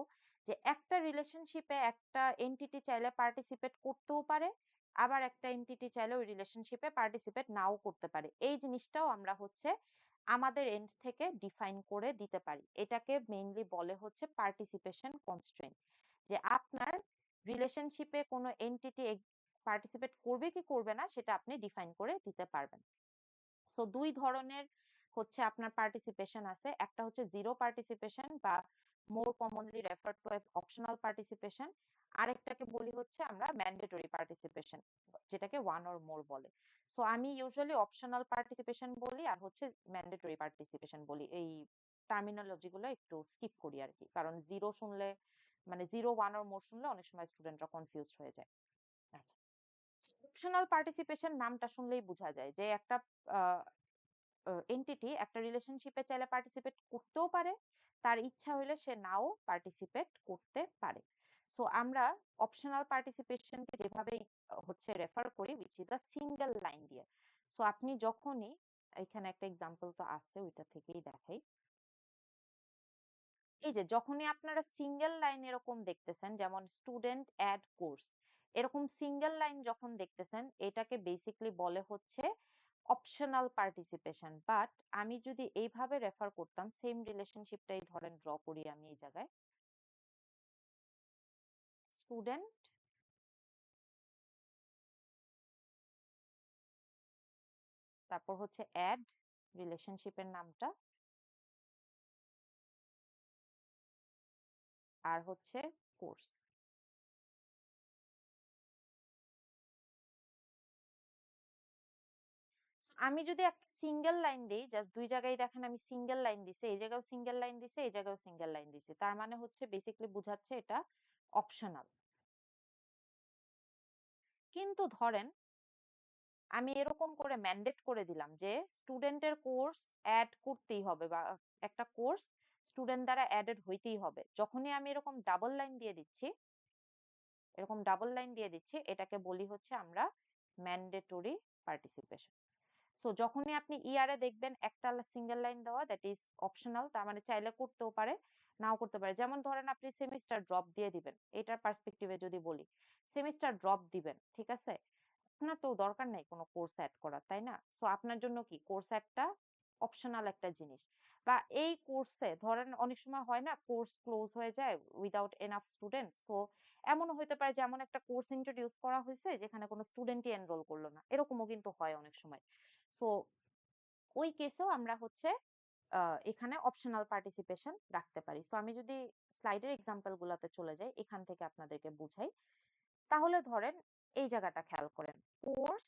যে একটা রিলেশনশিপে একটা এন্টিটি চাইলে পার্টিসিপেট করতেও পারে, আবার একটা এন্টিটি চাইলে ওই রিলেশনশিপে পার্টিসিপেট নাও করতে পারে। এই জিনিসটাও আমরা হচ্ছে আমাদের এন্ড থেকে ডিফাইন করে দিতে পারি। এটাকে মেইনলি বলে হচ্ছে পার্টিসিপেশন কনস্ট্রেইন্ট। যে আপনার রিলেশনশিপে কোনো এন্টিটি পার্টিসিপেট করবে কি করবে না সেটা আপনি ডিফাইন করে দিতে পারবেন। সো দুই ধরনের হচ্ছে আপনার পার্টিসিপেশন আছে। একটা হচ্ছে জিরো পার্টিসিপেশন বা more commonly referred to as optional participation. আরেকটাকে বলি হচ্ছে আমরা ম্যান্ডেটরি পার্টিসিপেশন, যেটাকে ওয়ান অর মোর বলে। সো আমি ইউজুয়ালি অপশনাল পার্টিসিপেশন বলি আর হচ্ছে ম্যান্ডেটরি পার্টিসিপেশন বলি। এই টার্মিনোলজি গুলো একটু স্কিপ করি আর কি, কারণ জিরো শুনলে মানে 0, 1 or more শুনলে অনেক সময় স্টুডেন্টরা কনফিউজড হয়ে যায়। আচ্ছা, অপশনাল পার্টিসিপেশন নামটা শুনলেই বোঝা যায় যে একটা এন্টিটি একটা রিলেশনশিপে চাইলে পার্টিসিপেট করতেও পারে, তার ইচ্ছা হইলে সে নাও পার্টিসিপেট করতে পারে। সো আমরা অপশনাল পার্টিসিপেশনকে যেভাবে হচ্ছে রেফার করি which is a single line দিয়ে। সো আপনি যখনই, এখানে একটা এক্সাম্পল তো আছে ওইটা থেকেই দেখাই। এই যে যখনই আপনারা সিঙ্গেল লাইন এরকম দেখতেছেন, যেমন স্টুডেন্ট অ্যাড কোর্স, এরকম সিঙ্গেল লাইন যখন দেখতেছেন, এটাকে বেসিক্যালি বলে হচ্ছে অপশনাল পার্টিসিপেশন। বাট আমি যদি এইভাবে রেফার করতাম, সেম রিলেশনশিপটাই ধরেন ড্র করি আমি এই জায়গায়, স্টুডেন্ট তারপর হচ্ছে অ্যাড রিলেশনশিপের নামটা, আর হচ্ছে কোর্স। আমি যদি একটা সিঙ্গেল লাইন দিই, জাস্ট দুই জায়গায় দেখেন আমি সিঙ্গেল লাইন দিছি, এই জায়গাও সিঙ্গেল লাইন দিছি, এই জায়গাও সিঙ্গেল লাইন দিছি, তার মানে হচ্ছে বেসিক্যালি বোঝাচ্ছে এটা অপশনাল। কিন্তু ধরেন আমি এরকম করে ম্যান্ডেট করে দিলাম যে স্টুডেন্টের কোর্স অ্যাড করতেই হবে, বা একটা কোর্স স্টুডেন্ট দ্বারা অ্যাডেড হইতেই হবে। যখনই আমি এরকম ডাবল লাইন দিয়ে দিচ্ছি, এরকম ডাবল লাইন দিয়ে দিচ্ছি, এটাকে বলি হচ্ছে আমরা ম্যান্ডেটরি পার্টিসিপেশন। সো যখনই আপনি ইয়ারে দেখবেন একটা সিঙ্গেল লাইন দেওয়া, দ্যাট ইজ অপশনাল, তার মানে চাইলে করতেও পারে নাও করতে পারে। যেমন ধরেন আপনি সেমিস্টার ড্রপ দিয়ে দিবেন, এটার পার্সপেক্টিভে যদি বলি, সেমিস্টার ড্রপ দিবেন, ঠিক আছে, আপনার তো দরকার নাই কোনো কোর্স অ্যাড করার, তাই না? সো আপনার জন্য কি কোর্স একটা অপশনাল একটা জিনিস। বা এই কোর্সে ধরেন অনেক সময় হয় না, কোর্স ক্লোজ হয়ে যায় উইদাউট এনাফ স্টুডেন্ট। সো এমনও হতে পারে যে এমন একটা কোর্স ইন্ট্রোডিউস করা হয়েছে যেখানে কোনো স্টুডেন্টই এনরোল করলো না, এরকমও কিন্তু হয় অনেক সময়। সো ওই কেসেও আমরা হচ্ছে এখানে অপশনাল পার্টিসিপেশন রাখতে পারি। সো আমি যদি স্লাইডের এক্সাম্পল গুলাতে চলে যাই, এখান থেকে আপনাদেরকে বুঝাই, তাহলে ধরেন এই জায়গাটা খেয়াল করেন, কোর্স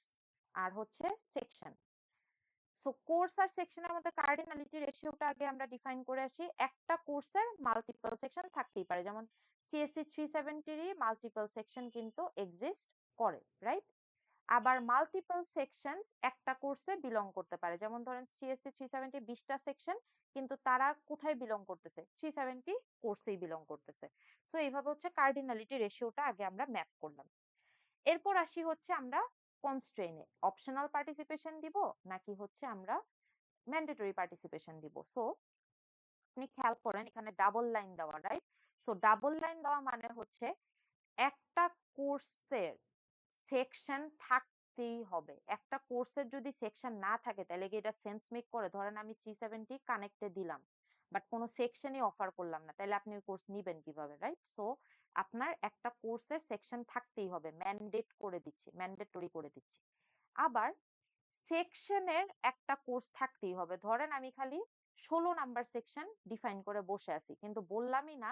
আর হচ্ছে সেকশন। সো কোর্স আর সেকশনের মধ্যে কার্ডিনালিটি রেশিওটা আগে আমরা ডিফাইন করে আসি। একটা কোর্সের মাল্টিপল সেকশন থাকতেই পারে, যেমন সিএসসি 370 মাল্টিপল সেকশন কিন্তু এক্সিস্ট করে, রাইট? আবার মাল্টিপল সেকশনস একটা কোর্সে বিলং করতে পারে, যেমন ধরেন সিএসসি 370 20টা সেকশন, কিন্তু তারা কোথায় বিলং করতেছে? 370 কোর্সেই বিলং করতেছে। সো এইভাবে হচ্ছে কার্ডিনালিটি রেশিওটা আগে আমরা ম্যাপ করলাম। এরপর আসি হচ্ছে আমরা কনস্ট্রেইনে অপশনাল পার্টিসিপেশন দিব নাকি হচ্ছে আমরা ম্যান্ডেটরি পার্টিসিপেশন দিব। সো আপনি খেয়াল করেন এখানে ডাবল লাইন দেওয়া, রাইট? সো ডাবল লাইন দেওয়া মানে হচ্ছে একটা কোর্সের সেকশন থাকতেই হবে। একটা কোর্সের যদি সেকশন না থাকে তাহলে কি এটা সেন্স মেক করে? ধরেন আমি 370 কানেক্টে দিলাম বাট কোনো সেকশনই অফার করলাম না, তাহলে আপনি ওই কোর্স নিবেন কিভাবে, রাইট? সো আপনার একটা কোর্সের সেকশন থাকতেই হবে, ম্যান্ডেট করে দিচ্ছি, ম্যান্ডেটরি করে দিচ্ছি। আবার সেকশনের একটা কোর্স থাকতেই হবে। ধরেন আমি খালি 16 নাম্বার সেকশন ডিফাইন করে বসে আছি, কিন্তু বললামই না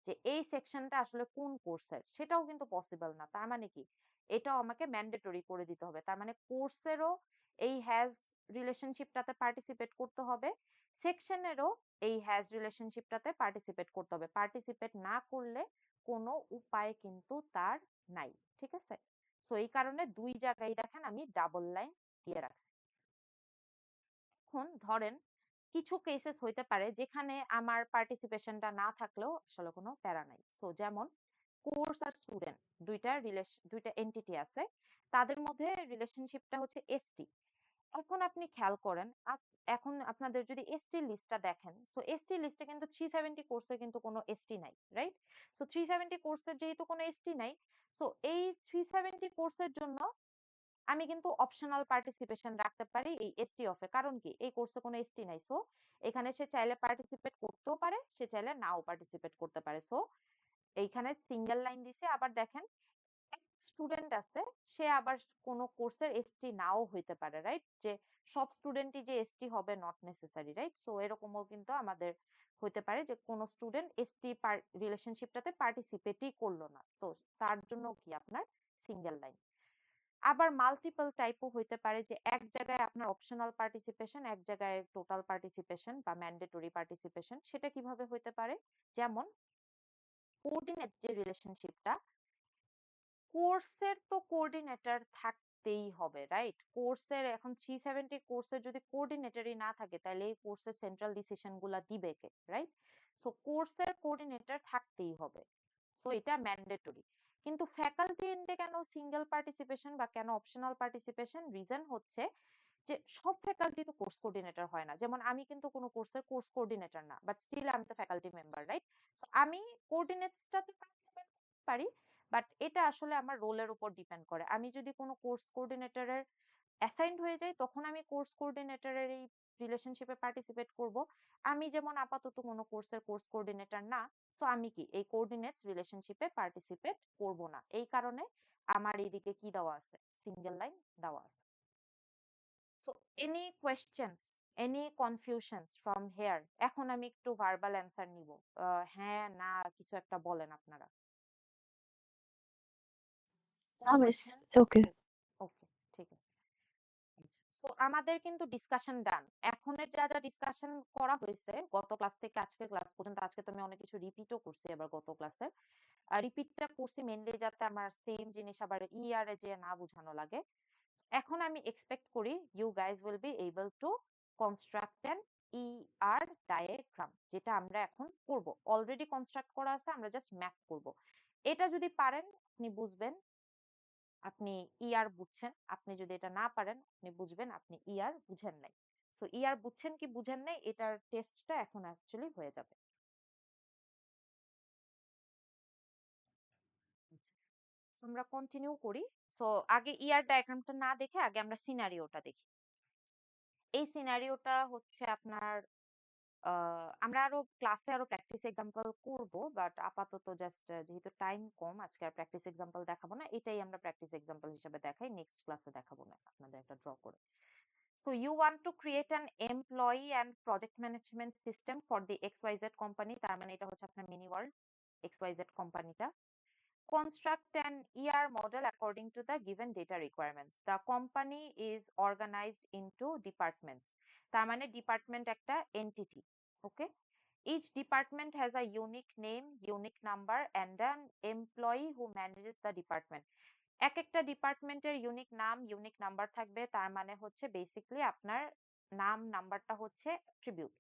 যে এই সেকশনটা আসলে কোন কোর্সের, সেটাও কিন্তু পসিবল না। তার মানে কি, এটাও আমাকে ম্যান্ডেটরি করে দিতে হবে। তার মানে কোর্সেরও এই হ্যাজ রিলেশনশিপটাতে পার্টিসিপেট করতে হবে, সেকশনেরও এই হ্যাজ রিলেশনশিপটাতে পার্টিসিপেট করতে হবে। পার্টিসিপেট না করলে কোনো উপায় কিন্তু তার নাই, ঠিক আছে? সো এই কারণে দুই জায়গায় দেখেন আমি ডাবল লাইন দিয়ে রাখছি। এখন ধরেন কিছু কেসেস হইতে পারে যেখানে আমার পার্টিসিপেশনটা না থাকলেও আসলে কোনো প্যারা নাই। সো যেমন কোর্স আর স্টুডেন্ট দুইটা এন্টিটি আছে, তাদের মধ্যে রিলেশনশিপটা হচ্ছে এসটি। এখন আপনি খেয়াল করেন, এখন আপনাদের যদি এসটি লিস্টটা দেখেন, সো এসটি লিস্টে কিন্তু 370 কোর্সে কিন্তু কোনো এসটি নাই, রাইট? সো 370 কোর্সের যেহেতু কোনো এসটি নাই, সো এই 370 কোর্সের জন্য আমি কিন্তু অপশনাল পার্টিসিপেশন রাখতে পারি এই এসটি অফে। কারণ কি, এই কোর্সে কোনো এসটি নাই। সো এখানে সে চাইলে পার্টিসিপেট করতেও পারে, সে চাইলে নাও পার্টিসিপেট করতে পারে। সো এইখানে সিঙ্গেল লাইন দিছে। আবার দেখেন এক স্টুডেন্ট আছে, সে আবার কোনো কোর্সের এসটি নাও হইতে পারে, রাইট? যে সব স্টুডেন্টই যে এসটি হবে নট নেসেসারি, রাইট? সো এরকমও কিন্তু আমাদের হইতে পারে যে কোনো স্টুডেন্ট এসটি রিলেশনশিপটাতে পার্টিসিপেটই করলো না, তো তার জন্য কি আপনার সিঙ্গেল লাইন। আবার মাল্টিপল টাইপও হইতে পারে, যে এক জায়গায় আপনার অপশনাল পার্টিসিপেশন, এক জায়গায় টোটাল পার্টিসিপেশন বা ম্যান্ডেটরি পার্টিসিপেশন। সেটা কিভাবে হইতে পারে? যেমন কোঅর্ডিনেটস যে রিলেশনশিপটা, কোর্সের তো কোঅর্ডিনেটর থাকতেই হবে, রাইট? কোর্সের এখন 370 কোর্সের যদি কোঅর্ডিনেটরই না থাকে তাহলে এই কোর্সের সেন্ট্রাল ডিসিশন গুলা দিবে কে, রাইট? সো কোর্সের কোঅর্ডিনেটর থাকতেই হবে, সো এটা ম্যান্ডেটরি। কিন্তু ফ্যাকাল্টি এন্ডে কেন সিঙ্গেল পার্টিসিপেশন বা কেন অপশনাল পার্টিসিপেশন? রিজন হচ্ছে যে সব ফ্যাকাল্টি তো কোর্স কোঅর্ডিনেটর হয় না। যেমন আমি কিন্তু কোনো কোর্সের কোর্স কোঅর্ডিনেটর না, বাট স্টিল আমি তো ফ্যাকাল্টি মেম্বার, রাইট? সো আমি কোঅর্ডিনেটসটাতে পার্টিসিপেট করতে পারি, বাট এটা আসলে আমার রোলের উপর ডিপেন্ড করে। আমি যদি কোনো কোর্স কোঅর্ডিনেটরের অ্যাসাইন্ড হয়ে যাই তখন আমি কোর্স কোঅর্ডিনেটরের এই রিলেশনশিপে পার্টিসিপেট করব। আমি যেমন আপাতত কোনো কোর্সের কোর্স কোঅর্ডিনেটর না, সো আমি কি এই কোঅর্ডিনেটস রিলেশনশিপে পার্টিসিপেট করব না। এই কারণে আমার এইদিকে কি দেওয়া আছে, সিঙ্গেল লাইন দেওয়া আছে। So any questions, any confusions from here? এখন আমি একটু ভার্বাল অ্যান্সার নিব, হ্যাঁ না কিছু একটা বলেন আপনারা। মিস, ওকে। ওকে, ঠিক আছে। সো আমাদের কিন্তু ডিসকাশন ডান। এখনের যা যা ডিসকাশন করা হয়েছে গত ক্লাস থেকে আজকের ক্লাস পর্যন্ত, আজকে তো আমি অনেক কিছু রিপিটও করছি আবার গত ক্লাসে। রিপিটটা করছি মেনলি যাতে আমার সেম জিনিস আবার ইয়ারে যে না বোঝানো লাগে। এখন আমি এক্সপেক্ট করি you guys will be able to construct an ER diagram, যেটা আমরা এখন করব। অলরেডি কনস্ট্রাক্ট করা আছে, আমরা জাস্ট ম্যাপ করব। এটা যদি পারেন আপনি বুঝবেন আপনি ইয়ার বুঝছেন, আপনি যদি এটা না পারেন আপনি বুঝবেন আপনি ইয়ার বুঝেন নাই। সো ইয়ার বুঝছেন কি বুঝেন নাই এটার টেস্টটা এখন অ্যাকচুয়ালি হয়ে যাবে। So, আমরা কন্টিনিউ করি। সো আগে ইয়ার ডায়াগ্রামটা না দেখে আগে আমরা সিনারিওটা দেখি। এই সিনারিওটা হচ্ছে আপনার আমরা আরো ক্লাসে আরো প্র্যাকটিস এক্সাম্পল করব, বাট আপাতত জাস্ট যেহেতু টাইম কম আজকে আর প্র্যাকটিস এক্সাম্পল দেখাবো না, এটাই আমরা প্র্যাকটিস এক্সাম্পল হিসেবে দেখাই, নেক্সট ক্লাসে দেখাবো না আপনাদের একটা ড্র করে। So you want to create an employee and project management system for the XYZ company, তার মানে এটা হচ্ছে আপনার মিনি ওয়ার্ল্ড XYZ কোম্পানিটা। Construct an ER model according to the given data requirements. The company is organized into departments. তার মানে department একটা entity, okay? Each department has a unique name, unique number and an employee who manages the department. এক একটা ডিপার্টমেন্টের unique নাম unique number থাকবে, তার মানে হচ্ছে বেসিক্যালি আপনার নাম নাম্বারটা হচ্ছে অ্যাট্রিবিউট।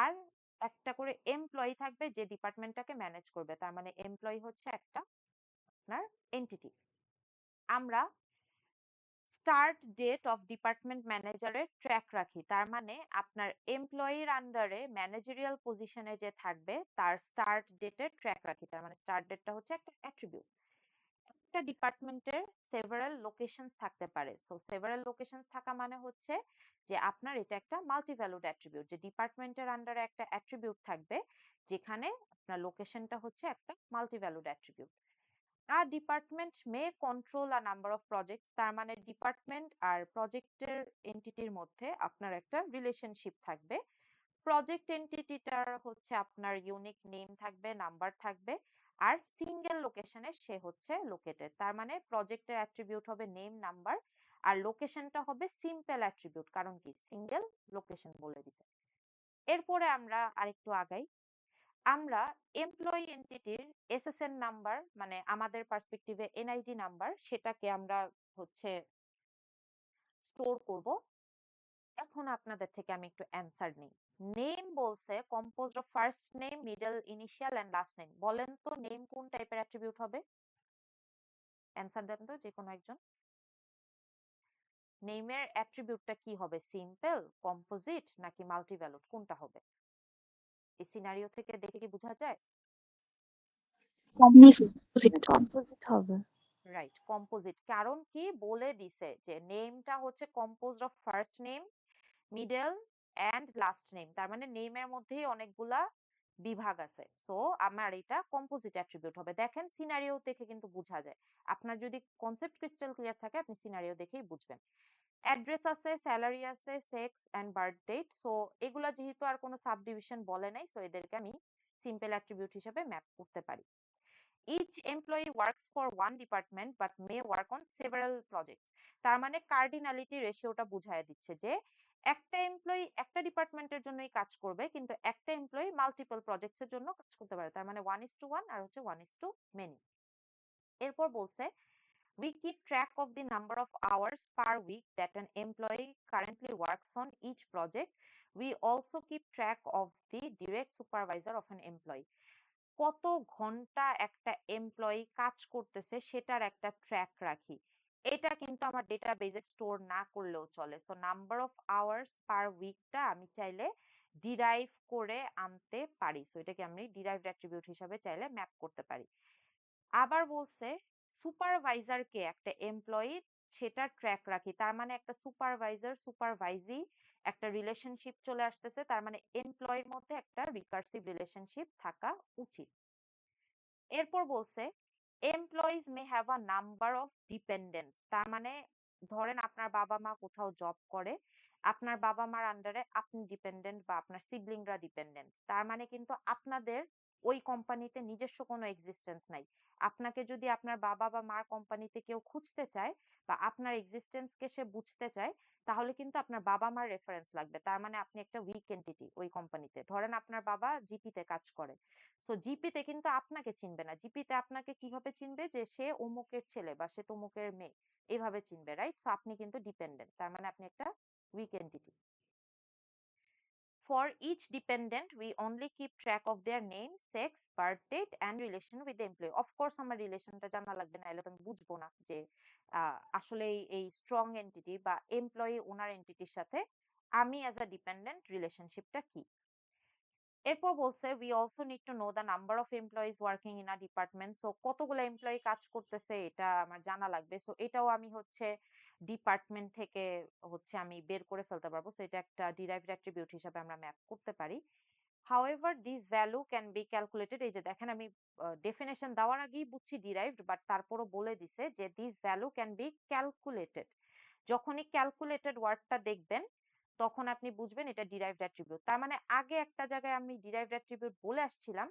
আর একটা করে এমপ্লয়ি থাকবে যে ডিপার্টমেন্টটাকে ম্যানেজ করবে, তার মানে এমপ্লয়ি হচ্ছে একটা আপনার এন্টিটি। আমরা স্টার্ট ডেট অফ ডিপার্টমেন্ট ম্যানেজারের ট্র্যাক রাখি, তার মানে আপনার এমপ্লয়ির আন্ডারে ম্যানেজারিয়াল পজিশনে যে থাকবে তার স্টার্ট ডেটের ট্র্যাক রাখি, তার মানে স্টার্ট ডেটটা হচ্ছে একটা অ্যাট্রিবিউট। একটা ডিপার্টমেন্টের সেভারাল লোকেশনস থাকতে পারে। সো সেভারাল লোকেশনস থাকা মানে হচ্ছে যে আপনার এটা একটা মাল্টি ভ্যালুড অ্যাট্রিবিউট, যে ডিপার্টমেন্টের আন্ডারে একটা অ্যাট্রিবিউট থাকবে যেখানে আপনার লোকেশনটা হচ্ছে একটা মাল্টি ভ্যালুড অ্যাট্রিবিউট। আর department may control a number of projects, তার মানে ডিপার্টমেন্ট আর প্রজেক্টের এন্টিটির মধ্যে আপনার একটা রিলেশনশিপ থাকবে। প্রজেক্ট এন্টিটিটার হচ্ছে আপনার ইউনিক নেম থাকবে, নাম্বার থাকবে, আর সিঙ্গেল লোকেশনে সে হচ্ছে লোকেটেড, তার মানে প্রজেক্টের অ্যাট্রিবিউট হবে নেম নাম্বার আর লোকেশনটা হবে সিম্পল অ্যাট্রিবিউট, কারণ কি সিঙ্গেল লোকেশন বলে দিছে। এরপরে আমরা আরেকটু আগাই। আমরা এমপ্লয়ি এন্টিটির এসএসএন নাম্বার, মানে আমাদের পার্সপেক্টিভে এনআইডি নাম্বার, সেটাকে আমরা হচ্ছে স্টোর করব। এখন আপনাদের থেকে আমি একটু অ্যান্সার নিই। নেম বলছে composed of first name, middle initial and last name. বলেন তো নেম কোন টাইপের অ্যাট্রিবিউট হবে? অ্যান্সার দেন তো যে কোনো একজন। নেমের অ্যাট্রিবিউটটা কি হবে? সিম্পল, কম্পোজিট নাকি মাল্টিভ্যালুড, কোনটা হবে? এই সিনারিও থেকে দেখে কি বোঝা যায়? মিস, কম্পোজিট হবে। Right, composite. কারণ কি বলে দিছে যে নেমটা হচ্ছে composed of first name, middle and last name, তার মানে নেমের মধ্যেই অনেকগুলা বিভাগ আছে। সো আমার এটা কম্পোজিট অ্যাট্রিবিউট হবে। দেখেন সিনারিও দেখে কিন্তু বোঝা যায়। আপনার যদি কনসেপ্ট ক্রিস্টাল ক্লিয়ার থাকে আপনি সিনারিও দেখেই বুঝবেন। অ্যাড্রেস আছে, স্যালারি আছে, sex and birth date. So এগুলা যেহেতু আর কোনো সাবডিভিশন বলে নাই, সো এদেরকে আমি সিম্পল অ্যাট্রিবিউট হিসেবে ম্যাপ করতে পারি। Each employee works for one department but may work on several projects. তার মানে কার্ডিনালিটি রেশিওটা বুঝায় দিচ্ছে যে একটা এমপ্লয়ি একটা ডিপার্টমেন্টের জন্যই কাজ করবে, কিন্তু একটা এমপ্লয়ি মাল্টিপল প্রজেক্টস এর জন্য কাজ করতে পারে। তার মানে 1:1 আর হচ্ছে 1:many। এরপর বলছে we keep track of the number of hours per week that an employee currently works on each project. We also keep track of the direct supervisor of an employee. কত ঘন্টা একটা এমপ্লয়ি কাজ করতেছে সেটার একটা track রাখি। এটা কিন্তু আমার ডেটাবেজে স্টোর না করলেও চলে। So number of hours per উইকটা আমি চাইলে ডিরাইভ করে আনতে পারি। সো এটাকে আমি ডিরাইভড অ্যাট্রিবিউট হিসাবে চাইলে ম্যাপ করতে পারি। আবার বলছে সুপারভাইজারকে একটা এমপ্লয়ি সেটা ট্র্যাক রাখি। তার মানে একটা সুপারভাইজার সুপারভাইজি একটা রিলেশনশিপ চলে আসতেছে। তার মানে এমপ্লয়ির মধ্যে একটা রিকার্সিভ রিলেশনশিপ থাকা উচিত। এরপর বলছে employees may have a number of ডিপেন্ডেন্টস। তার মানে ধরেন আপনার বাবা মা কোথাও জব করে, আপনার বাবা মার আন্ডারে আপনি ডিপেন্ডেন্ট বা আপনার সিবলিংরা ডিপেন্ডেন্ট। তার মানে কিন্তু আপনাদের ওই কোম্পানিতে নিজস্ব কোনো এক্সিস্টেন্স নাই। আপনাকে যদি আপনার বাবা বা মার কোম্পানিতে কেউ খুঁজতে চায় বা আপনার এক্সিস্টেন্সকে সে বুঝতে চায়, তাহলে কিন্তু আপনার বাবা মার রেফারেন্স লাগবে। তার মানে আপনি একটা উইক এন্টিটি ওই কোম্পানিতে। ধরেন আপনার বাবা জিপিতে কাজ করে, সো জিপিতে কিন্তু আপনাকে চিনবে না। জিপিতে আপনাকে কিভাবে চিনবে? যে সে অমুকের ছেলে বা সে তমুকের মেয়ে, এভাবে চিনবে, রাইট? সো আপনি কিন্তু ডিপেন্ডেন্ট। তার মানে আপনি একটা weak entity. For each dependent, we only keep track of their name, sex, birth date, and relation with the employee. Of course, আমার রিলেশনটা জানা লাগবে, না এলে তো আমি বুঝবো না যে আসলে এই স্ট্রং এন্টিটি বা এমপ্লয়ি ওনার এন্টিটির সাথে আমি অ্যাজ আ ডিপেন্ডেন্ট রিলেশনশিপটা কি। এরপর বলছে we also need to know the number of employees working in a department. So কতগুলো এমপ্লয়ি কাজ করতেছে এটা আমার জানা লাগবে। সো এটাও আমি হচ্ছে ডিপার্টমেন্ট থেকে হচ্ছে আমি বের করে ফেলতে পারবো। সো এটা একটা ডিরাইভড অ্যাট্রিবিউট হিসাবে আমরা ম্যাপ করতে পারি। However, this value can be calculated. এই যে দেখেন আমি ডেফিনেশন দেওয়ার আগেই বুঝছি ডিরাইভড, বাট তারপরও বলে দিছে যে this value can be calculated. যখনই ক্যালকুলেটেড ওয়ার্ডটা দেখবেন তখন আপনি বুঝবেন এটা ডিরাইভড অ্যাট্রিবিউট। তার মানে আগে একটা জায়গায় আমি ডিরাইভড অ্যাট্রিবিউট বলে আসছিলাম,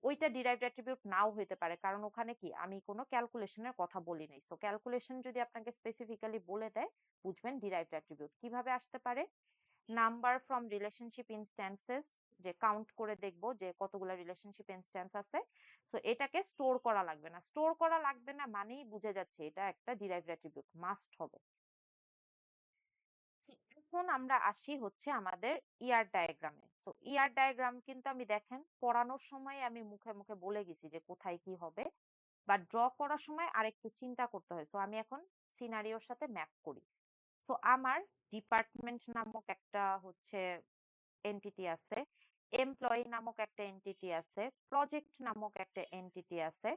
ওইটা ডিরাইভড অ্যাট্রিবিউট নাও হইতে পারে, কারণ ওখানে কি আমি কোনো ক্যালকুলেশনের কথা বলি নাই। সো ক্যালকুলেশন যদি আপনাকে স্পেসিফিক্যালি বলে দেয়, বুঝবেন ডিরাইভড অ্যাট্রিবিউট কিভাবে আসতে পারে। নাম্বার ফ্রম রিলেশনশিপ ইনস্ট্যান্সেস, যে কাউন্ট করে দেখবো যে কতগুলো রিলেশনশিপ ইনস্ট্যান্স আছে। সো এটাকে স্টোর করা লাগবে না। স্টোর করা লাগবে না মানেই বুঝে যাচ্ছে এটা একটা ডিরাইভড অ্যাট্রিবিউট, মাস্ট হবে। এখন আমরা আসি হচ্ছে আমাদের ইয়ার ডায়াগ্রামে। সো ইয়ার ডায়াগ্রাম কিন্তু আমি দেখেন পড়ানোর সময় আমি মুখে মুখে বলে গেছি যে কোথায় কি হবে, বা ড্র করার সময় আরেকটু চিন্তা করতে হয়। সো আমি এখন সিনারিওর সাথে ম্যাপ করি। সো আমার ডিপার্টমেন্ট নামক একটা হচ্ছে এন্টিটি আছে, এমপ্লয়ি নামক একটা এন্টিটি আছে, প্রজেক্ট নামক একটা এন্টিটি আছে,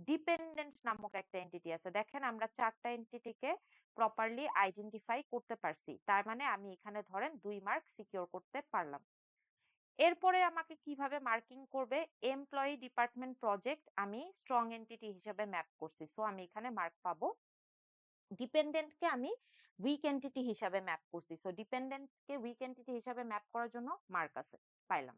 ডিপেন্ডেন্ট নামক একটা এন্টিটি আছে। দেখেন আমরা চারটা এন্টিটিকে প্রপারলি আইডেন্টিফাই করতে পারছি। তার মানে আমি এখানে ধরেন 2 মার্ক সিকিউর করতে পারলাম। এরপরে আমাকে কিভাবে মার্কিং করবে? এমপ্লয়ি, ডিপার্টমেন্ট, প্রজেক্ট আমি স্ট্রং এন্টিটি হিসেবে ম্যাপ করছি। সো আমি এখানে মার্ক পাবো। ডিপেন্ডেন্টকে আমি উইক এন্টিটি হিসাবে ম্যাপ করছি। সো ডিপেন্ডেন্টকে উইক এন্টিটি হিসাবে ম্যাপ করার জন্য মার্ক আছে, পাইলাম।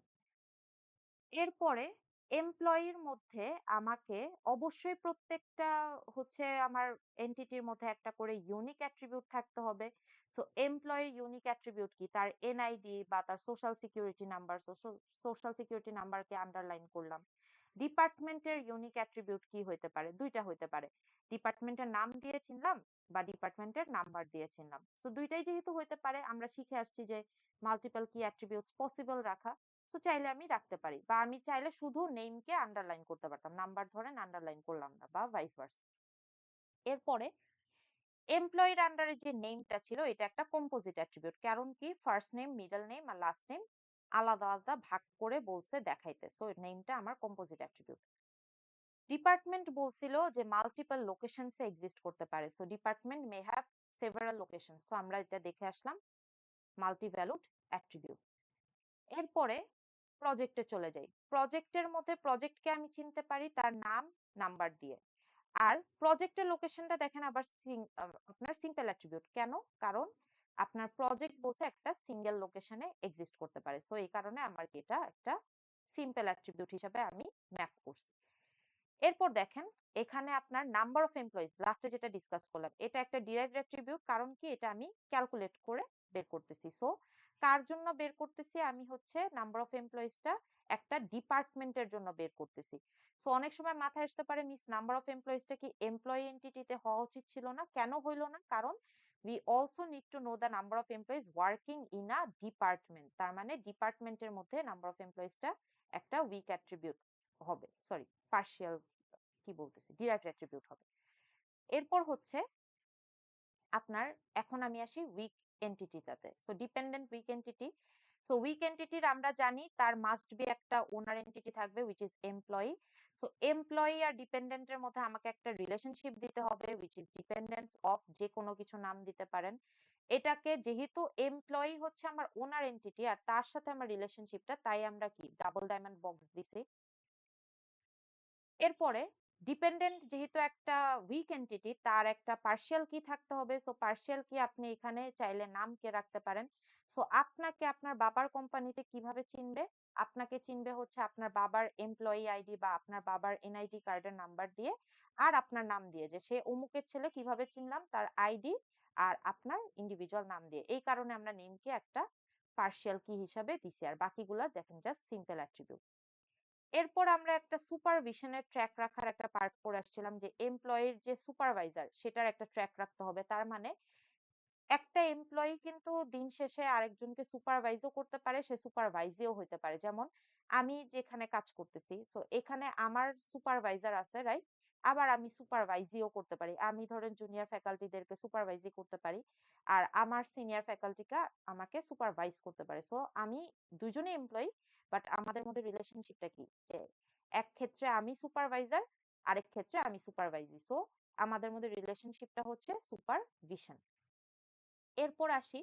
এরপরে এমপ্লয়ির মধ্যে আমাকে অবশ্যই প্রত্যেকটা হচ্ছে আমার এন্টিটির মধ্যে একটা করে ইউনিক অ্যাট্রিবিউট থাকতে হবে। সো এমপ্লয়ির ইউনিক অ্যাট্রিবিউট কি? তার এনআইডি বা তার social security number. Social security নাম্বারকে আন্ডারলাইন করলাম। ডিপার্টমেন্টের ইউনিক অ্যাট্রিবিউট কি হইতে পারে? দুইটা হইতে পারে, ডিপার্টমেন্টের নাম দিয়ে চিনলাম বা ডিপার্টমেন্টের নাম্বার দিয়ে চিনলাম। সো দুইটাই যেহেতু হইতে পারে, আমরা শিখে আসছি যে মাল্টিপল কি অ্যাট্রিবিউটস পসিবল রাখা। সো চাইলে আমি রাখতে পারি, বা আমি চাইলে শুধু নেমকে আন্ডারলাইন করতে পারতাম, নাম্বার ধরেন আন্ডারলাইন করলাম না, বা ভাইস ভার্সা। এরপরে এমপ্লয়ির আন্ডারে যে নেমটা ছিল এটা একটা কম্পোজিট অ্যাট্রিবিউট। কারণ কি? ফার্স্ট নেম, মিডল নেম আর লাস্ট নেম আলাদা আলাদা ভাগ করে বলছে দেখাইতে। সো নেমটা আমার কম্পোজিট অ্যাট্রিবিউট। ডিপার্টমেন্ট বলছিল যে মাল্টিপল লোকেশনস এ এক্সিস্ট করতে পারে। So department may have several location. So আমরা এটা দেখে আসলাম মাল্টি ভ্যালুড অ্যাট্রিবিউট। এরপরে প্রজেক্টে চলে যাই। প্রজেক্টের মধ্যে প্রজেক্টকে আমি চিনতে পারি তার নাম, নাম্বার দিয়ে। আর প্রজেক্টের লোকেশনটা দেখেন আবার আপনার সিম্পল অ্যাট্রিবিউট। কেন? কারণ আপনার প্রজেক্ট বলছে একটা সিঙ্গেল লোকেশনে এক্সিস্ট করতে পারে। সো এই কারণে আমার এটা একটা সিম্পল অ্যাট্রিবিউট হিসাবে আমি ম্যাপ করছি। এরপর দেখেন এখানে আপনার নাম্বার অফ এমপ্লয়িজ লাস্টে যেটা ডিসকাস করলাম, এটা একটা ডিরাইভড অ্যাট্রিবিউট। কারণ কি, এটা আমি ক্যালকুলেট করে বের করতেছি। সো কার জন্য বের করতেছি, আমি হচ্ছে নাম্বার অফ এমপ্লয়িজটা একটা ডিপার্টমেন্টের জন্য বের করতেছি। সো অনেক সময় মাথায় আসতে পারে, মিস নাম্বার অফ এমপ্লয়িজটা কি এমপ্লয়ি এন্টিটিতে হওয়া উচিত ছিল না? কেন হইল না? কারণ we also need to know the number of employees working in a department। তার মানে ডিপার্টমেন্টের মধ্যে নাম্বার অফ এমপ্লয়িজটা একটা উইক অ্যাট্রিবিউট হবে, সরি পার্শিয়াল, কি বলতেছি, ডিরাইভড অ্যাট্রিবিউট হবে। এরপর হচ্ছে আপনার, এখন আমি আসি উইক এন্টিটিটাতে। So dependent weak entity. So weak এন্টিটির আমরা জানি তার মাস্ট বি একটা ওনার এন্টিটি থাকবে which is employee. So employee আর ডিপেন্ডেন্টের মধ্যে আমাকে একটা রিলেশনশিপ দিতে হবে উইচ ইজ ডিপেন্ডেন্স অফ, যে কোনো কিছু নাম দিতে পারেন। এটাকে যেহেতু এমপ্লয়ি হচ্ছে আমার ওনার এন্টিটি আর তার সাথে আমার রিলেশনশিপটা, তাই আমরা কি ডাবল ডায়মন্ড বক্স দিছি। এরপরে ডিপেন্ডেন্ট যেহেতু একটা উইক এন্টিটি, তার একটা পার্শিয়াল কি থাকতে হবে। সো পার্শিয়াল কি আপনি এখানে চাইলে নাম কে রাখতে পারেন। সো আপনাকে আপনার বাবার কোম্পানিতে কিভাবে চিনবে? আপনাকে চিনবে হচ্ছে আপনার বাবার এমপ্লয়ি আইডি বা আপনার বাবার এনআইডি কার্ডের নাম্বার দিয়ে আর আপনার নাম দিয়ে, যে সে অমুকের ছেলে কিভাবে চিনলাম, তার আইডি আর আপনার ইন্ডিভিজুয়াল নাম দিয়ে। এই কারণে আমরা নেমকে একটা পার্শিয়াল কি হিসাবে দিছি, আর বাকিগুলা দেখেন জাস্ট সিম্পল অ্যাট্রিবিউট। এরপর আমরা একটা সুপারভিশনের ট্র্যাক রাখার একটা পার্ট পড়ে আসছিলাম, যে এমপ্লয়ির যে সুপারভাইজার সেটার একটা ট্র্যাক রাখতে হবে। তার মানে একটা এমপ্লয়ি কিন্তু দিন শেষে আরেকজনকে সুপারভাইজও করতে পারে, সে সুপারভাইজিও হতে পারে। যেমন আমি যেখানে কাজ করতেছি, সো এখানে আমার সুপারভাইজার আছে, রাইট? আবার আমি সুপারভাইজিও করতে পারি। আমি ধরেন জুনিয়র ফ্যাকাল্টিদেরকে সুপারভাইজি করতে পারি, আর আমার সিনিয়র ফ্যাকাল্টিকা আমাকে সুপারভাইজ করতে পারে। সো আমি দুইজনেই এমপ্লয়ি, বাট আমাদের মধ্যে রিলেশনশিপটা কি, যে এক ক্ষেত্রে আমি সুপারভাইজার, আরেক ক্ষেত্রে আমি সুপারভাইজি। সো আমাদের মধ্যে রিলেশনশিপটা হচ্ছে সুপারভিশন। এরপর আসি,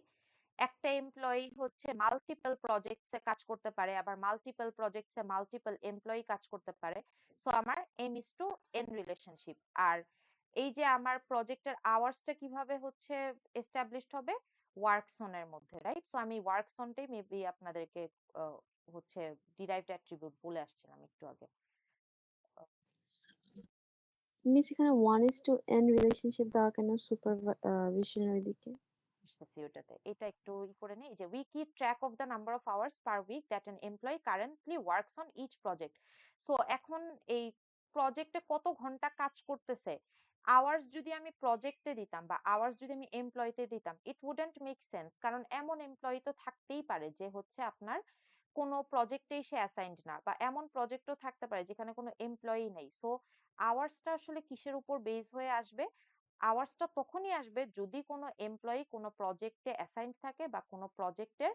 একটা এমপ্লয়ি হচ্ছে মাল্টিপল প্রজেক্টস এ কাজ করতে পারে, আবার মাল্টিপল প্রজেক্টস এ মাল্টিপল এমপ্লয়ি কাজ করতে পারে। সো আমার M is to N relationship. আর এই যে আমার প্রজেক্টের আওয়ার্সটা কিভাবে হচ্ছে এস্টাবলিশড হবে, ওয়ার্কসন এর মধ্যে, রাইট? সো আমি ওয়ার্কসনটাই মেবি আপনাদেরকে আহ, হচ্ছে ডিরাইভড অ্যাট্রিবিউট বলে আসছিলাম একটু আগে। মিস এখানে 1:n রিলেশনশিপ দেওয়া কেন সুপারভিশনের ওইদিকে? আসতেছি ওটাতে। এটা একটু করে নেই, যে we keep track of the number of hours per week that an employee currently works on each project। So এখন এই প্রজেক্টে কত ঘন্টা কাজ করতেছে, আওয়ার্স যদি আমি প্রজেক্টে দিতাম বা আওয়ার্স যদি আমি এমপ্লয়িতে দিতাম, ইট উডেন্ট মেক সেন্স। কারণ এমন এমপ্লয়ি তো থাকতেই পারে যে হচ্ছে আপনার কোনো প্রজেক্টেই সে অ্যাসাইন্ড না, বা এমন প্রজেক্টও থাকতে পারে যেখানে কোনো এমপ্লয়ি নেই। সো আওয়ার্সটা আসলে কিসের উপর বেস হয়ে আসবে? আওয়ার্সটা তখনই আসবে যদি কোনো এমপ্লয়ি কোনো প্রজেক্টে অ্যাসাইন্ড থাকে বা কোনো প্রজেক্টের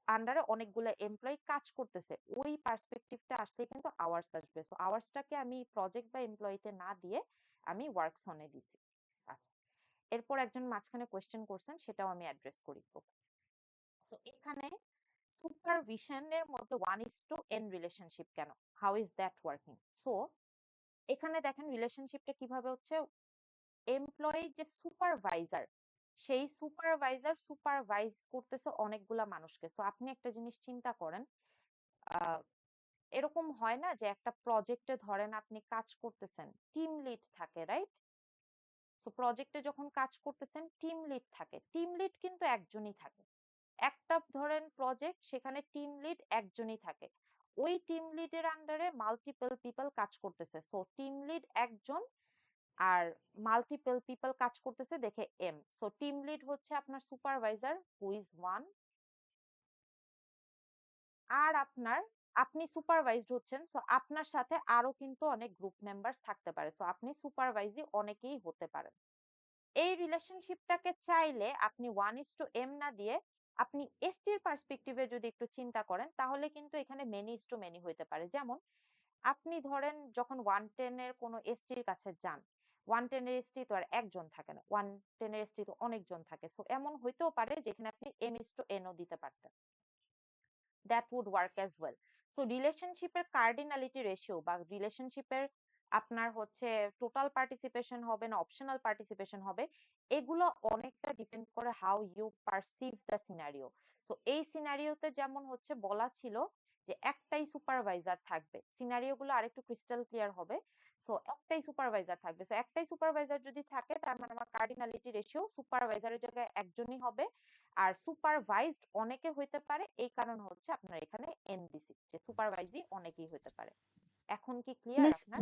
আন্ডারে অনেকগুলো এমপ্লয়ি কাজ করতেছে। ওই পার্সপেক্টিভটা আসলে কিন্তু আওয়ার্স আসবে। সো আওয়ার্সটাকে আমি প্রজেক্ট বা এমপ্লয়িতে না দিয়ে আমি ওয়ার্কসনে দিছি। আচ্ছা, এরপর একজন মাঝখানে কোয়েশ্চেন করছেন, সেটাও আমি অ্যাড্রেস করি। সো এখানে সুপারভিশনের মধ্যে 1:n রিলেশনশিপ কেন, how is that working? So এখানে দেখেন রিলেশনশিপটা কিভাবে হচ্ছে, এমপ্লয়ি যে সুপারভাইজার, সেই সুপারভাইজার সুপারভাইজ করতেছে অনেকগুলা মানুষকে। সো আপনি একটা জিনিস চিন্তা করেন, আহ এরকম হয় না যে একটা প্রজেক্টে ধরেন আপনি কাজ করতেছেন, টিম লিড থাকে, রাইট? সো প্রজেক্টে যখন কাজ করতেছেন টিম লিড থাকে, টিম লিড কিন্তু একজনই থাকে। একটা ধরেন প্রজেক্ট, সেখানে টিম লিড একজনই থাকে, ওই টিম লিডের আন্ডারে মাল্টিপল পিপল কাজ করতেছে। সো টিম লিড একজন আর মাল্টিপল পিপল কাজ করতেছে দেখে এম। সো টিম লিড হচ্ছে আপনার সুপারভাইজার হু ইজ ওয়ান, আর আপনি সুপারভাইজড হচ্ছেন। সো আপনার সাথে আরো কিন্তু অনেক গ্রুপ মেম্বার্স থাকতে পারে। সো আপনি সুপারভাইজি অনেকেই হতে পারেন। এই রিলেশনশিপটাকে চাইলে আপনি 1:m না দিয়ে আপনি এসটির পার্সপেক্টিভে যদি একটু চিন্তা করেন, তাহলে কিন্তু এখানে মেনি ইস টু মেনি হইতে পারে। যেমন আপনি ধরেন যখন 110 এর কোনো এসটির কাছে যান, 110 এর এসটি তো আর একজন থাকে না, 110 এর এসটি তো অনেকজন থাকে। সো এমন হইতেও পারে যেখানে আপনি m:n ও দিতে পারতেন, that would work as well. So রিলেশনশিপের কার্ডিনালিটি রেশিও বা রিলেশনশিপের আপনার হচ্ছে টোটাল পার্টিসিপেশন হবে না অপশনাল পার্টিসিপেশন হবে, এগুলো অনেকটা ডিপেন্ড করে how you perceive the scenario. So এই সিনারিওতে যেমন হচ্ছে বলা ছিল যে একটাই সুপারভাইজার থাকবে, সিনারিও গুলো আরেকটু ক্রিস্টাল ক্লিয়ার হবে। সো একটাই সুপারভাইজার থাকবে। সো একটাই সুপারভাইজার যদি থাকে তার মানে আমার কার্ডিনালিটি রেশিও সুপারভাইজারের জায়গায় একজনই হবে, আর সুপারভাইজড অনেকে হইতে পারে, এই কারণে হচ্ছে আপনার এখানে এনবিসি, যে সুপারভাইজি অনেকেই হইতে পারে। এখন কি ক্লিয়ার মিস আপনার?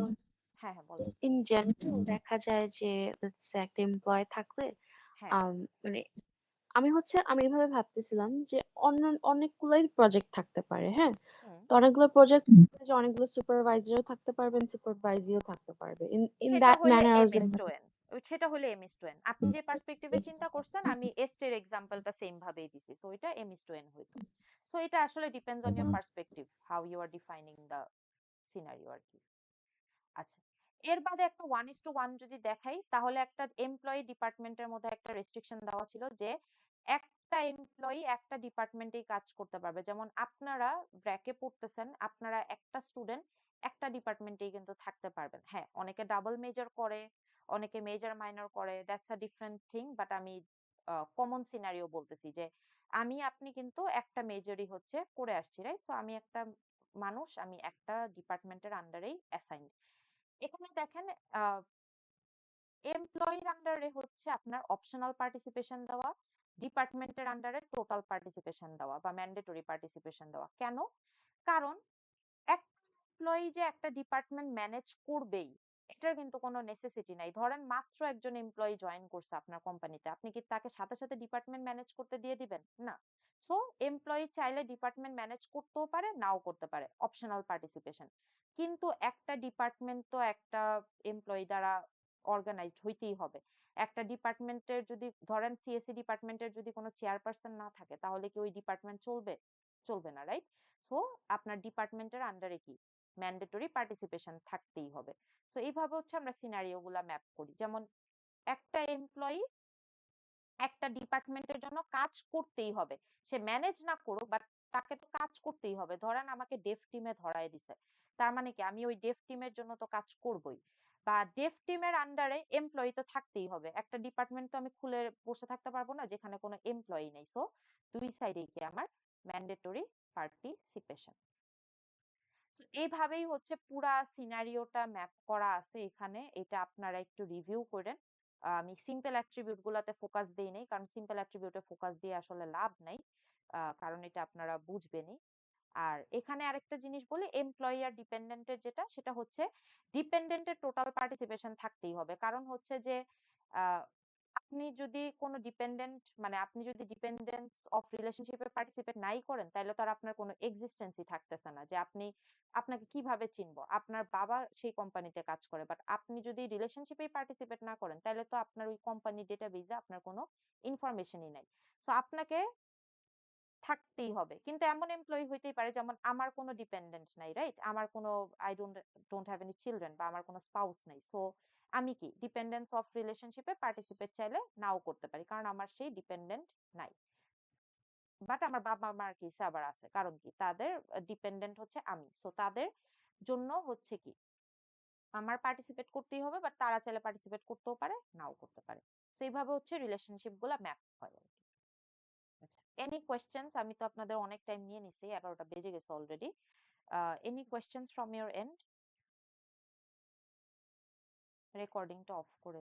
হ্যাঁ হ্যাঁ বলেন। ইন জেনারেল দেখা যায় যে let's say একটা এমপ্লয় থাকলে হ্যাঁ। মানে আমি এভাবে ভাবতেছিলাম যে অন্য অনেকগুলাই প্রজেক্ট থাকতে পারে, হ্যাঁ? হুম। তো অনেকগুলো প্রজেক্ট যে অনেকগুলো সুপারভাইজারও থাকতে পারবেন, সুপারভাইজিও থাকতে পারবে। ইন সেটা দ্যাট হলে manner I am was S like to N, সেটা হলে এম এস টু এন। আপনি যে পার্সপেক্টিভে চিন্তা করছেন আমি এস্ট এর এক্সাম্পলটা সেম ভাবেই দিছি, সো এটা এম এস টু এন হইতো। সো এটা আসলে depends on your perspective, how you are defining the scenario আর কি। আচ্ছা, এর বাদে একটা 1:1 যদি দেখাই, তাহলে একটা এমপ্লয়ি ডিপার্টমেন্টের মধ্যে একটা রেস্ট্রিকশন দেওয়া ছিল যে একটা এমপ্লয়ি একটা ডিপার্টমেন্টেই কাজ করতে পারবে। যেমন আপনারা ব্র্যাকে পড়তেছেন, আপনারা একটা স্টুডেন্ট একটা ডিপার্টমেন্টেই কিন্তু থাকতে পারবেন। হ্যাঁ, অনেকে ডাবল মেজর করে, অনেকে মেজর মাইনর করে, that's a different thing, but আমি কমন সিনারিও বলতেছি যে আমি আপনি কিন্তু একটা মেজরই হচ্ছে করে আসছি, রাইট? সো আমি একটা মানুষ, আমি একটা ডিপার্টমেন্টের আন্ডারেই অ্যাসাইন্ড। এখানে দেখেন এমপ্লয়ির আন্ডারে হচ্ছে আপনার অপশনাল পার্টিসিপেশন দেওয়া, ডিপার্টমেন্টের আন্ডারে টোটাল পার্টিসিপেশন দেওয়া বা ম্যান্ডেটরি পার্টিসিপেশন দেওয়া। কেন? কারণ একটা এমপ্লয়ি যে একটা ডিপার্টমেন্ট ম্যানেজ করবেই এটার কিন্তু কোনো নেসেসিটি নাই। ধরেন মাত্র একজন এমপ্লয়ি জয়েন করছে আপনার কোম্পানিতে, আপনি কি তাকে সাথে সাথে ডিপার্টমেন্ট ম্যানেজ করতে দিয়ে দিবেন? না। সো এমপ্লয়ি চাইলে ডিপার্টমেন্ট ম্যানেজ করতেও পারে, নাও করতে পারে, অপশনাল পার্টিসিপেশন। কিন্তু একটা ডিপার্টমেন্ট তো একটা এমপ্লয়ি দ্বারা অর্গানাইজড হইতেই হবে। একটা ডিপার্টমেন্টের যদি ধরেন সিএসসি ডিপার্টমেন্টের যদি কোনো চেয়ারপারসন না থাকে তাহলে কি ওই ডিপার্টমেন্ট চলবে? চলবে না, রাইট? সো আপনার ডিপার্টমেন্টের আন্ডারে কি ম্যান্ডেটরি পার্টিসিপেশন থাকতেই হবে। সো এইভাবে হচ্ছে আমরা সিনারিও গুলা ম্যাপ করি। যেমন একটা এমপ্লয়ি একটা ডিপার্টমেন্টের জন্য কাজ করতেই হবে, সে ম্যানেজ না করুক বাট তাকে তো কাজ করতেই হবে। ধরেন আমাকে ডেফ টিমে ধরায় দিছে, তার মানে কি আমি ওই ডেফ টিমের জন্য তো কাজ করবই, বা ডেফ টিমের আন্ডারে এমপ্লয়ি তো থাকতেই হবে। একটা ডিপার্টমেন্ট তো আমি খুলে বসে থাকতে পারবো না যেখানে কোনো এমপ্লয়ি নেই। সো দুই সাইডেই কি আমার ম্যান্ডেটরি পার্টিসিপেশন। এইভাবেই হচ্ছে পুরা সিনারিওটা ম্যাপ করা আছে এখানে। এটা আপনারা একটু রিভিউ করেন। আমি সিম্পল অ্যাট্রিবিউট গুলাতে ফোকাস দেই নাই, কারণ সিম্পল অ্যাট্রিবিউটে ফোকাস দিয়ে আসলে লাভ নাই, কারণ এটা আপনারা বুঝবেনই। আর এখানে আরেকটা জিনিস বলি, এমপ্লয়ি আর ডিপেন্ডেন্টের যেটা, সেটা হচ্ছে ডিপেন্ডেন্টের টোটাল পার্টিসিপেশন থাকতেই হবে। কারণ হচ্ছে যে আহ, আপনি যদি কোনো ডিপেন্ডেন্ট মানে আপনি যদি ডিপেন্ডেন্স অফ রিলেশনশিপে পার্টিসিপেট নাই করেন তাহলে তো আর আপনার কোনো এক্সিস্টেন্সই থাকতেছে না, যে আপনি আপনাকে কিভাবে চিনবো? আপনার বাবা সেই কোম্পানিতে কাজ করে, বাট আপনি যদি রিলেশনশিপে পার্টিসিপেট না করেন তাহলে তো আপনার ওই কোম্পানির ডেটাবেজে আপনার কোনো ইনফরমেশনই নাই। সো আপনাকে থাকতেই হবে। কিন্তু এমন এমপ্লয়ি হইতেই পারে যেমন আমার কোনো ডিপেন্ডেন্ট নাই, রাইট? আমার কোনো I don't have any children বা আমার কোনো স্পাউস নাই। সো আমি কি ডিপেন্ডেন্স অফ রিলেশনশিপে পার্টিসিপেট চাইলে নাও করতে পারি, কারণ আমার সেই ডিপেন্ডেন্ট নাই। বাট আমার বাবা মার কেসে আবার আছে, কারণ কি তাদের ডিপেন্ডেন্ট হচ্ছে আমি। সো তাদের জন্য হচ্ছে কি আমার পার্টিসিপেট করতেই হবে, বাট তারা চাইলে পার্টিসিপেট করতেও পারে, নাও করতে পারে। সো এইভাবে হচ্ছে রিলেশনশিপ গুলা ম্যাপ হয় আর কি। আচ্ছা, এনি কোয়েশ্চেন্স? আমি তো আপনাদের অনেক টাইম নিয়ে নিছি, 11টা বেজে গেছে already. Any questions from your end? রেকর্ডিংটা অফ করে